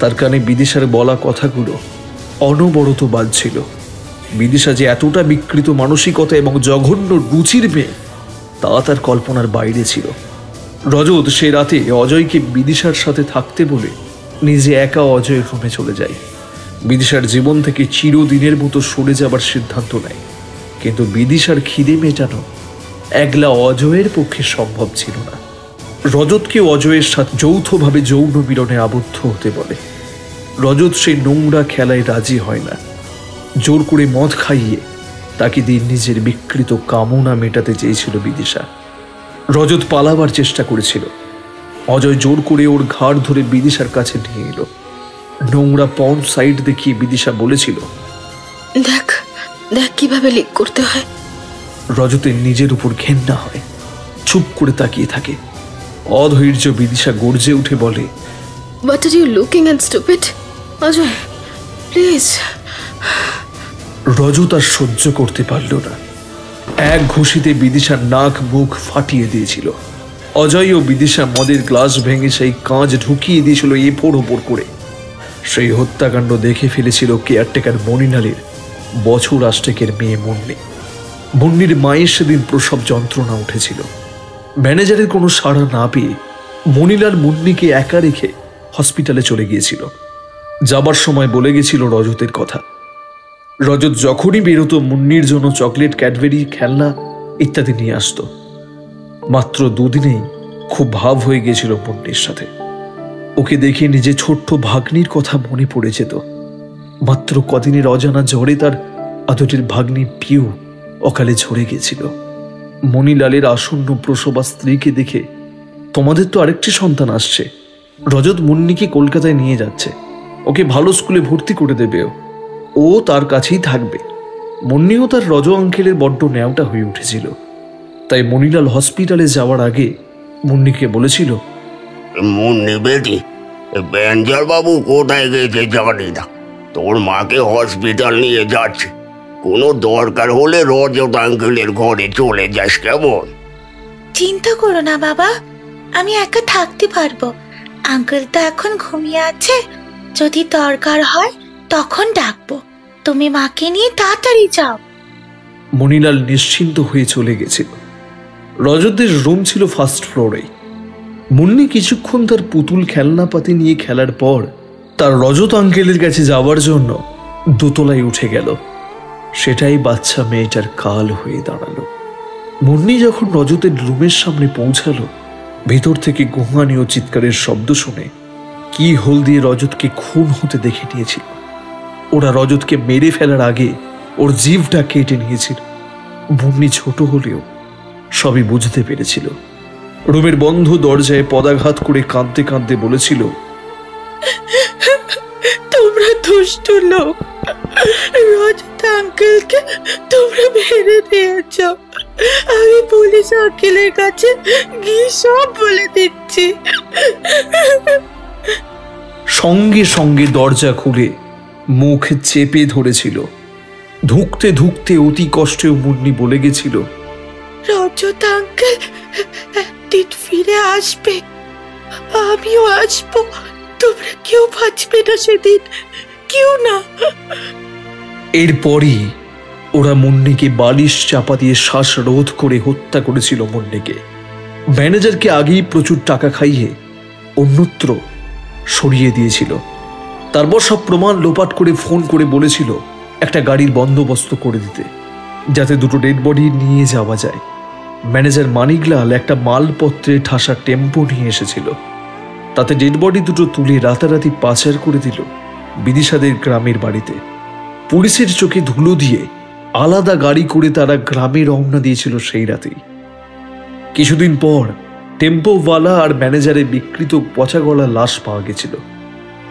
তার কানে বিদিশার বলা কথাগুলো অনবরত বাজছিল। বিদিশা যে এতটা বিকৃত মানসিকতা এবং জঘন্য রুচির মেয়ে তা তার কল্পনার বাইরে ছিল। রজত সে রাতে অজয়কে বিদিশার সাথে থাকতে বলে নিজে একা অজয়ের রুমে চলে যায়। বিদিশার জীবন থেকে চিরদিনের মতো সরে যাবার সিদ্ধান্ত নেয়। কিন্তু বিদিশার খিদে মেটানো একলা অজয়ের পক্ষে সম্ভব ছিল না। রজতকে অজয়ের সাথে যৌথভাবে যৌন মিলনে আবদ্ধ হতে বলে। রজত সেই নোংরা খেলায় রাজি হয় না। জোর করে মদ খাইয়ে তাকে দিয়ে নিজের বিকৃত কামনা মেটাতে চেয়েছিল বিদিশা। রজত পালাবার চেষ্টা করেছিল। অজয় জোর করে ওর ঘাড় ধরে বিদিশার কাছে নিয়ে এলো। নোংরা পর্ন সাইট দেখিয়ে বিদিশা বলেছিল, দেখ দেখ কিভাবে লিক করতে হয়। রজতের নিজের উপর ঘেন্না হয়। চুপ করে তাকিয়ে থাকে। অধৈর্য বিদিশা গর্জে উঠে বলে, What are you looking at, stupid? Ajay, please. Rajat আর সহ্য করতে পারল না। এক ঘুষিতে বিদিশার নাক মুখ ফাটিয়ে দিয়েছিল। অজয় ও বিদিশা মদের গ্লাস ভেঙে সেই কাঁচ ঢুকিয়ে দিয়েছিল এপর ওপর করে। সেই হত্যাকাণ্ড দেখে ফেলেছিল কেয়ারটেকার মণিলালের বছর 8 মেয়ে মুন্নি। মুন্নির মায়ের সেদিন প্রসব যন্ত্রণা উঠেছিল। ম্যানেজারের কোনো সাড়া না পেয়ে মণিলাল মুন্নিকে একা রেখে হসপিটালে চলে গিয়েছিল। যাবার সময় বলে গেছিল রজতের কথা। রজত যখনই বেরোতো মুন্নির জন্য চকলেট, ক্যাডবেরি, খেলনা ইত্যাদি নিয়ে আসতো। মাত্র 2 দিনেই খুব ভাব হয়ে গিয়েছিল মুন্নির সাথে। ওকে দেখে নিজে ছোট্ট ভাগ্নির কথা মনে পড়ে যেত। মাত্র কদিনের অজানা ঝড়ে তার আদরের ভাগ্নি পিউ অকালে ঝরে গেছিল। মণিলালের আসন্ন প্রসবা স্ত্রীকে দেখে, তোমাদের তো আরেকটি সন্তান আসছে। রজত মুন্নিকে কলকাতায় নিয়ে যাচ্ছে। ওকে ভালো স্কুলে ভর্তি করে দেবে। ও তার কাছেই থাকবে। মুন্নিও তার রজ আঙ্কেলের বড্ড ন্যাওটা হয়ে উঠেছিল। তাই মণিলাল হসপিটালে যাওয়ার আগে মুন্নিকে বলেছিল, মুন্নি বেটি, ব্যাঞ্জার বাবু কোথায় গেছে জানি না, তোর মাকে হসপিটাল নিয়ে যাচ্ছে। কোনো দরকার হলে রজত আঙ্কেলের ঘরে চলে যাস, কেমন? চিন্তা করো না বাবা, আমি একা থাকতে পারবো। আঙ্কেল তো এখন ঘুমিয়ে আছে, যদি দরকার হয় তখন ডাকবো। তুমি মাকে নিয়ে তাড়াতাড়ি যাও। মণিলাল নিশ্চিন্ত হয়ে চলে গেছিল। রজতের রুম ছিল ফার্স্ট ফ্লোরে। মুন্নি কিছুক্ষণ তার পুতুল খেলনাপাতি নিয়ে খেলার পর তার রজত আঙ্কেলের কাছে যাওয়ার জন্য দোতলায় উঠে গেল। সেটাই বাচ্চা মেয়েটার কাল হয়ে দাঁড়ালো। মুন্নি যখন রজতের রুমের সামনে পৌঁছালো, ভেতর থেকে গোঙানি ও চিৎকারের শব্দ শুনে কি হোল দিয়ে রজতকে খুন হতে দেখে নিয়েছিল। ওরা রজতকে মেরে ফেলার আগে ওর জিভটা কেটে নিয়েছিল। মুন্নি ছোট হলেও সবই বুঝতে পেরেছিল। রুমের বন্ধ দরজায় পদাঘাত করে কাঁদতে কাঁদতে বলেছিল, তোমরা দুষ্ট লোক, রজত আঙ্কেলকে তোমরা মেরে দিয়েছ। আমি পুলিশ আঙ্কেলের কাছে গিয়ে সব বলে দিচ্ছি। সঙ্গে সঙ্গে দরজা খুলে মুখ চেপে ধরেছিল। ধুঁকতে ধুঁকতে অতি কষ্টেও মুন্নি বলে গেছিল, রজত আঙ্কেল একদিন ফিরে আসবে, আমিও আসবো, তোমরা কেউ বাঁচবে না সেদিন, কেউ না। এরপরই ওরা মুন্নিকে বালিশ চাপা দিয়ে শ্বাসরোধ করে হত্যা করেছিল। মুন্নিকে ম্যানেজারকে আগেই প্রচুর টাকা খাইয়ে অন্যত্র সরিয়ে দিয়েছিল। তারপর সব প্রমাণ লোপাট করে ফোন করে বলেছিল একটা গাড়ির বন্দোবস্ত করে দিতে, যাতে দুটো ডেড বডি নিয়ে যাওয়া যায়। ম্যানেজার মানিকলাল একটা মালপত্রে ঠাসা টেম্পো নিয়ে এসেছিল। তাতে ডেড বডি দুটো তুলে রাতারাতি পাচার করে দিল বিদিশাদের গ্রামের বাড়িতে। পুলিশের চোখে ধুলো দিয়ে আলাদা গাড়ি করে তারা গ্রামে রওনা দিয়েছিল সেই রাতেই। কিছুদিন পর টেম্পোওয়ালা আর ম্যানেজারের বিকৃত পচা গলা লাশ পাওয়া গেছিল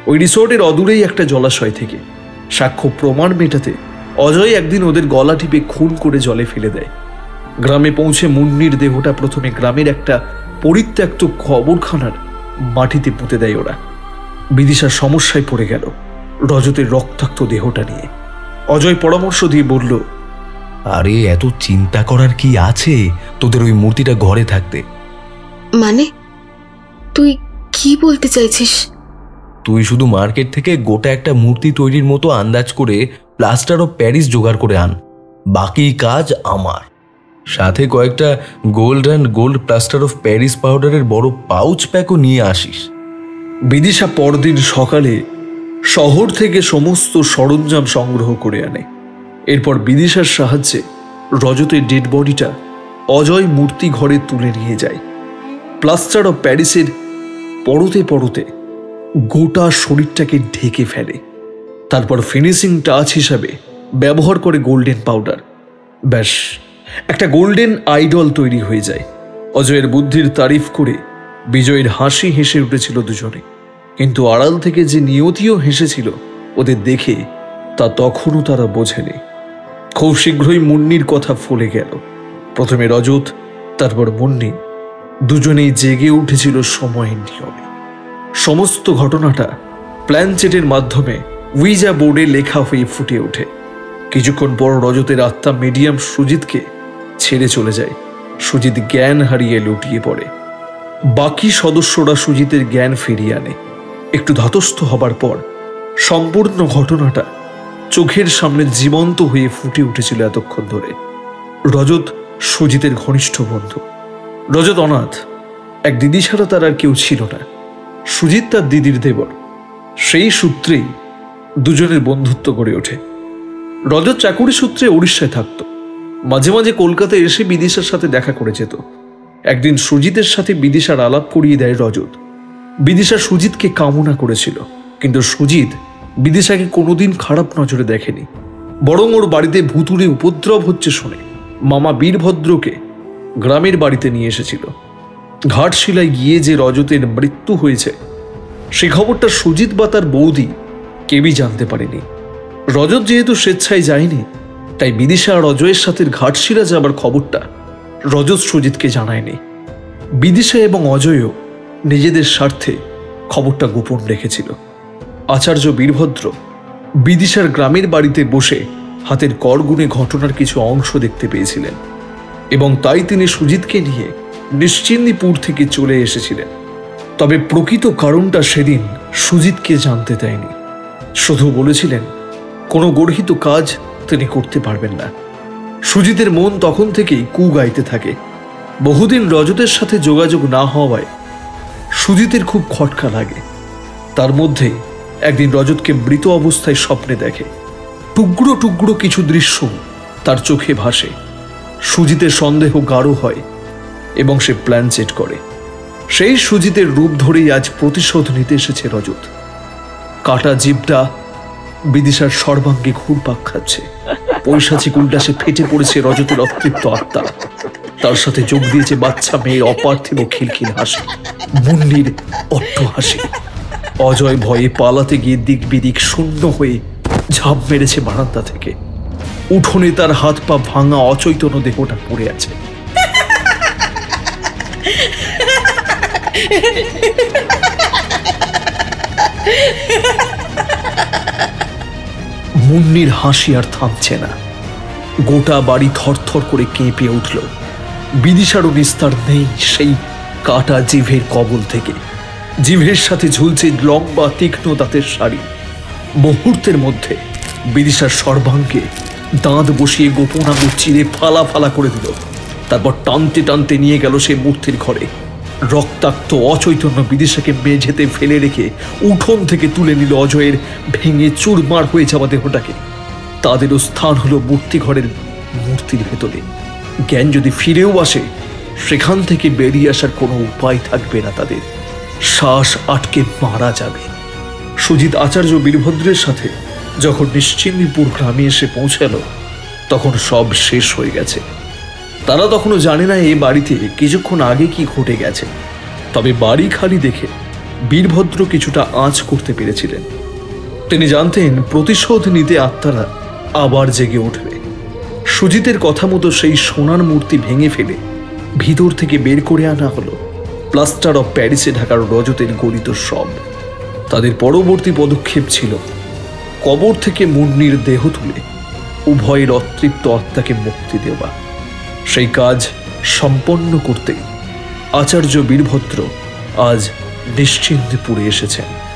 ওই রিসোর্টের অদূরেই একটা জলাশয় থেকে। সাক্ষ্য প্রমাণ মেটাতে অজয় একদিন ওদের গলা টিপে খুন করে জলে ফেলে দেয়। গ্রামে পৌঁছে মুন্নির দেহটা প্রথমে গ্রামের একটা পরিত্যক্ত কবরখানার মাটিতে পুঁতে দেয় ওরা। বিদিশা সমস্যায় পড়ে গেল রজতের রক্তাক্ত দেহটা নিয়ে। অজয় পরামর্শ দিয়ে বলল, আরে এত চিন্তা করার কি আছে তোদের ওই মূর্তিটা ঘরে থাকতে? মানে তুই কি বলতে চাইছিস? তুই শুধু মার্কেট থেকে গোটা একটা মূর্তি তৈরির মতো আন্দাজ করে প্লাস্টার অফ প্যারিস জোগাড় করে আন, বাকি কাজ আমার। সাথে কয়েকটা gold and gold plaster of Paris পাউডারের বড় পাউচ প্যাকও নিয়ে আসিস। বিদিশা পরদিন সকালে শহর থেকে সমস্ত সরঞ্জাম সংগ্রহ করে আনে। এরপর বিদিশার সাহায্যে রজতের ডেড বডিটা অজয় মূর্তি ঘরে তুলে নিয়ে যায়। প্লাস্টার অফ প্যারিসের পরতে পরতে গোটা শরীরটাকে ঢেকে ফেলে। তারপর ফিনিশিং টাচ হিসাবে ব্যবহার করে গোল্ডেন পাউডার। ব্যাস, একটা গোল্ডেন আইডল তৈরি হয়ে যায়। অজয়ের বুদ্ধির তারিফ করে বিজয়ের হাসি হেসে উঠেছিল দুজনে, কিন্তু আড়াল থেকে যে নিয়তিও হেসেছিল ওদের দেখে তা তখনও তারা বোঝেনি। খুব শীঘ্রই মুন্নির কথা ফলে গেল। প্রথমে রজত, তারপর মুন্নি, দুজনেই জেগে উঠেছিল সময়ের নিয়মে। সমস্ত ঘটনাটা প্ল্যানচেটের মাধ্যমে উইজা বোর্ডে লেখা হয়ে ফুটে ওঠে। কিছুক্ষণ পর রজতের আত্মা মিডিয়াম সুজিতকে ছেড়ে চলে যায়। সুজিত জ্ঞান হারিয়ে লুটিয়ে পড়ে। বাকি সদস্যরা সুজিতের জ্ঞান ফিরিয়ে আনে। একটু ধাতস্থ হবার পর সম্পূর্ণ ঘটনাটা চোখের সামনে জীবন্ত হয়ে ফুটে উঠেছিল এতক্ষণ ধরে। রজত সুজিতের ঘনিষ্ঠ বন্ধু। রজত অনাথ, এক দিদি ছাড়া তার আর কেউ ছিল না। সুজিত তার দিদির দেবর। সেই সূত্রেই দুজনের বন্ধুত্ব গড়ে ওঠে। রজত চাকুরি সূত্রে উড়িষ্যায় থাকত। মাঝে মাঝে কলকাতায় এসে বিদিশার সাথে দেখা করে যেত। একদিন সুজিতের সাথে বিদিশার আলাপ করিয়ে দেয় রজত। বিদিশা সুজিতকে কামনা করেছিল, কিন্তু সুজিত বিদিশাকে কোনোদিন খারাপ নজরে দেখেনি। বরং ওর বাড়িতে ভুতুড়ে উপদ্রব হচ্ছে শুনে মামা বীরভদ্রকে গ্রামের বাড়িতে নিয়ে এসেছিল। ঘাটশিলায় গিয়ে যে রজতের মৃত্যু হয়েছে সে খবরটা সুজিত বা তার বৌদি কেউই জানতে পারেনি। রজত যেহেতু স্বেচ্ছায় যায়নি, তাই বিদিশা আর অজয়ের সাথে ঘাটশিলা যাবার খবরটা রজত সুজিতকে জানায়নি। বিদিশা এবং অজয়ও নিজেদের স্বার্থে খবরটা গোপন রেখেছিল। আচার্য বীরভদ্র বিদিশার গ্রামের বাড়িতে বসে হাতের করগুনে ঘটনার কিছু অংশ দেখতে পেয়েছিলেন এবং তাই তিনি সুজিতকে নিয়ে নিশ্চিন্দিপুর থেকে চলে এসেছিলেন। তবে প্রকৃত কারণটা সেদিন সুজিতকে জানতে দেয়নি। শুধু বলেছিলেন কোনো গর্হিত কাজ তিনি করতে পারবেন না। সুজিতের মন তখন থেকেই কু গাইতে থাকে। বহুদিন রজতের সাথে যোগাযোগ না হওয়ায় সুজিতের খুব খটকা লাগে। তার মধ্যে একদিন রজতকে মৃত অবস্থায় স্বপ্নে দেখে। টুকরো টুকরো কিছু দৃশ্য তার চোখে ভাসে। সুজিতের সন্দেহ গাঢ় হয় এবং সে প্ল্যান সেট করে। সেই সুজিতের রূপ ধরেই আজ প্রতিশোধ নিতে এসেছে রজত। কাটা জিভটা বিদিশার সর্বাঙ্গে ঘুরপাক খাচ্ছে। পৈশাচিক উল্লাসে ফেটে পড়েছে রজতের অতৃপ্ত আত্মা। তার সাথে যোগ দিয়েছে বাচ্চা মেয়ের অপার্থিব খিলখিল হাসি, মুন্নির অট্ট হাসি। অজয় ভয়ে পালাতে গিয়ে দিক বিদিক শূন্য হয়ে ঝাঁপ মেরেছে বারান্দা থেকে। উঠোনে তার হাত পা ভাঙা অচৈতন্য দেহটা পড়ে আছে। মুন্নির হাসি আর থামছে না। গোটা বাড়ি থরথর করে কেঁপে উঠল। বিদিশারও নিস্তার নেই সেই কাটা জিভের কবল থেকে। জিভের সাথে ঝুলছে লম্বা তীক্ষ্ণ দাঁতের শাড়ি। মুহূর্তের মধ্যে বিদিশার সর্বাঙ্গে দাঁত বসিয়ে গোপন আঙুল চিরে ফালা ফালা করে দিল। তারপর টানতে টানতে নিয়ে গেল সে মূর্তির ঘরে। রক্তাক্ত অচৈতন্য বিদিশাকে মেঝেতে ফেলে রেখে উঠোন থেকে তুলে নিল অজয়ের ভেঙে চুরমার হয়ে যাওয়া দেহটাকে। তাদেরও স্থান হলো মূর্তি ঘরের মূর্তির ভেতরে। জ্ঞান যদি ফিরেও আসে, সেখান থেকে বেরিয়ে আসার কোনো উপায় থাকবে না তাদের। শ্বাস আটকে মারা যাবে। সুজিত আচার্য বীরভদ্রের সাথে যখন নিশ্চিন্দিপুর গ্রামে এসে পৌঁছালো, তখন সব শেষ হয়ে গেছে। তারা তখনও জানে না এই বাড়িতে কিছুক্ষণ আগে কি ঘটে গেছে। তবে বাড়ি খালি দেখে বীরভদ্র কিছুটা আঁচ করতে পেরেছিলেন। তিনি জানতেন প্রতিশোধ নিতে আত্মারা আবার জেগে উঠবে। সুজিতের কথা মতো সেই সোনার মূর্তি ভেঙে ফেলে ভিতর থেকে বের করে আনা হলো প্লাস্টার অফ প্যারিসে ঢাকার রজতের গলিত সব। তাদের পরবর্তী পদক্ষেপ ছিল কবর থেকে মুন্নির দেহ তুলে উভয়ের অতৃপ্ত আত্মাকে মুক্তি দেওয়া। সেই কাজ সম্পন্ন করতে আচার্য বীরভদ্র আজ নিশ্চিন্তে পুরে এসেছেন।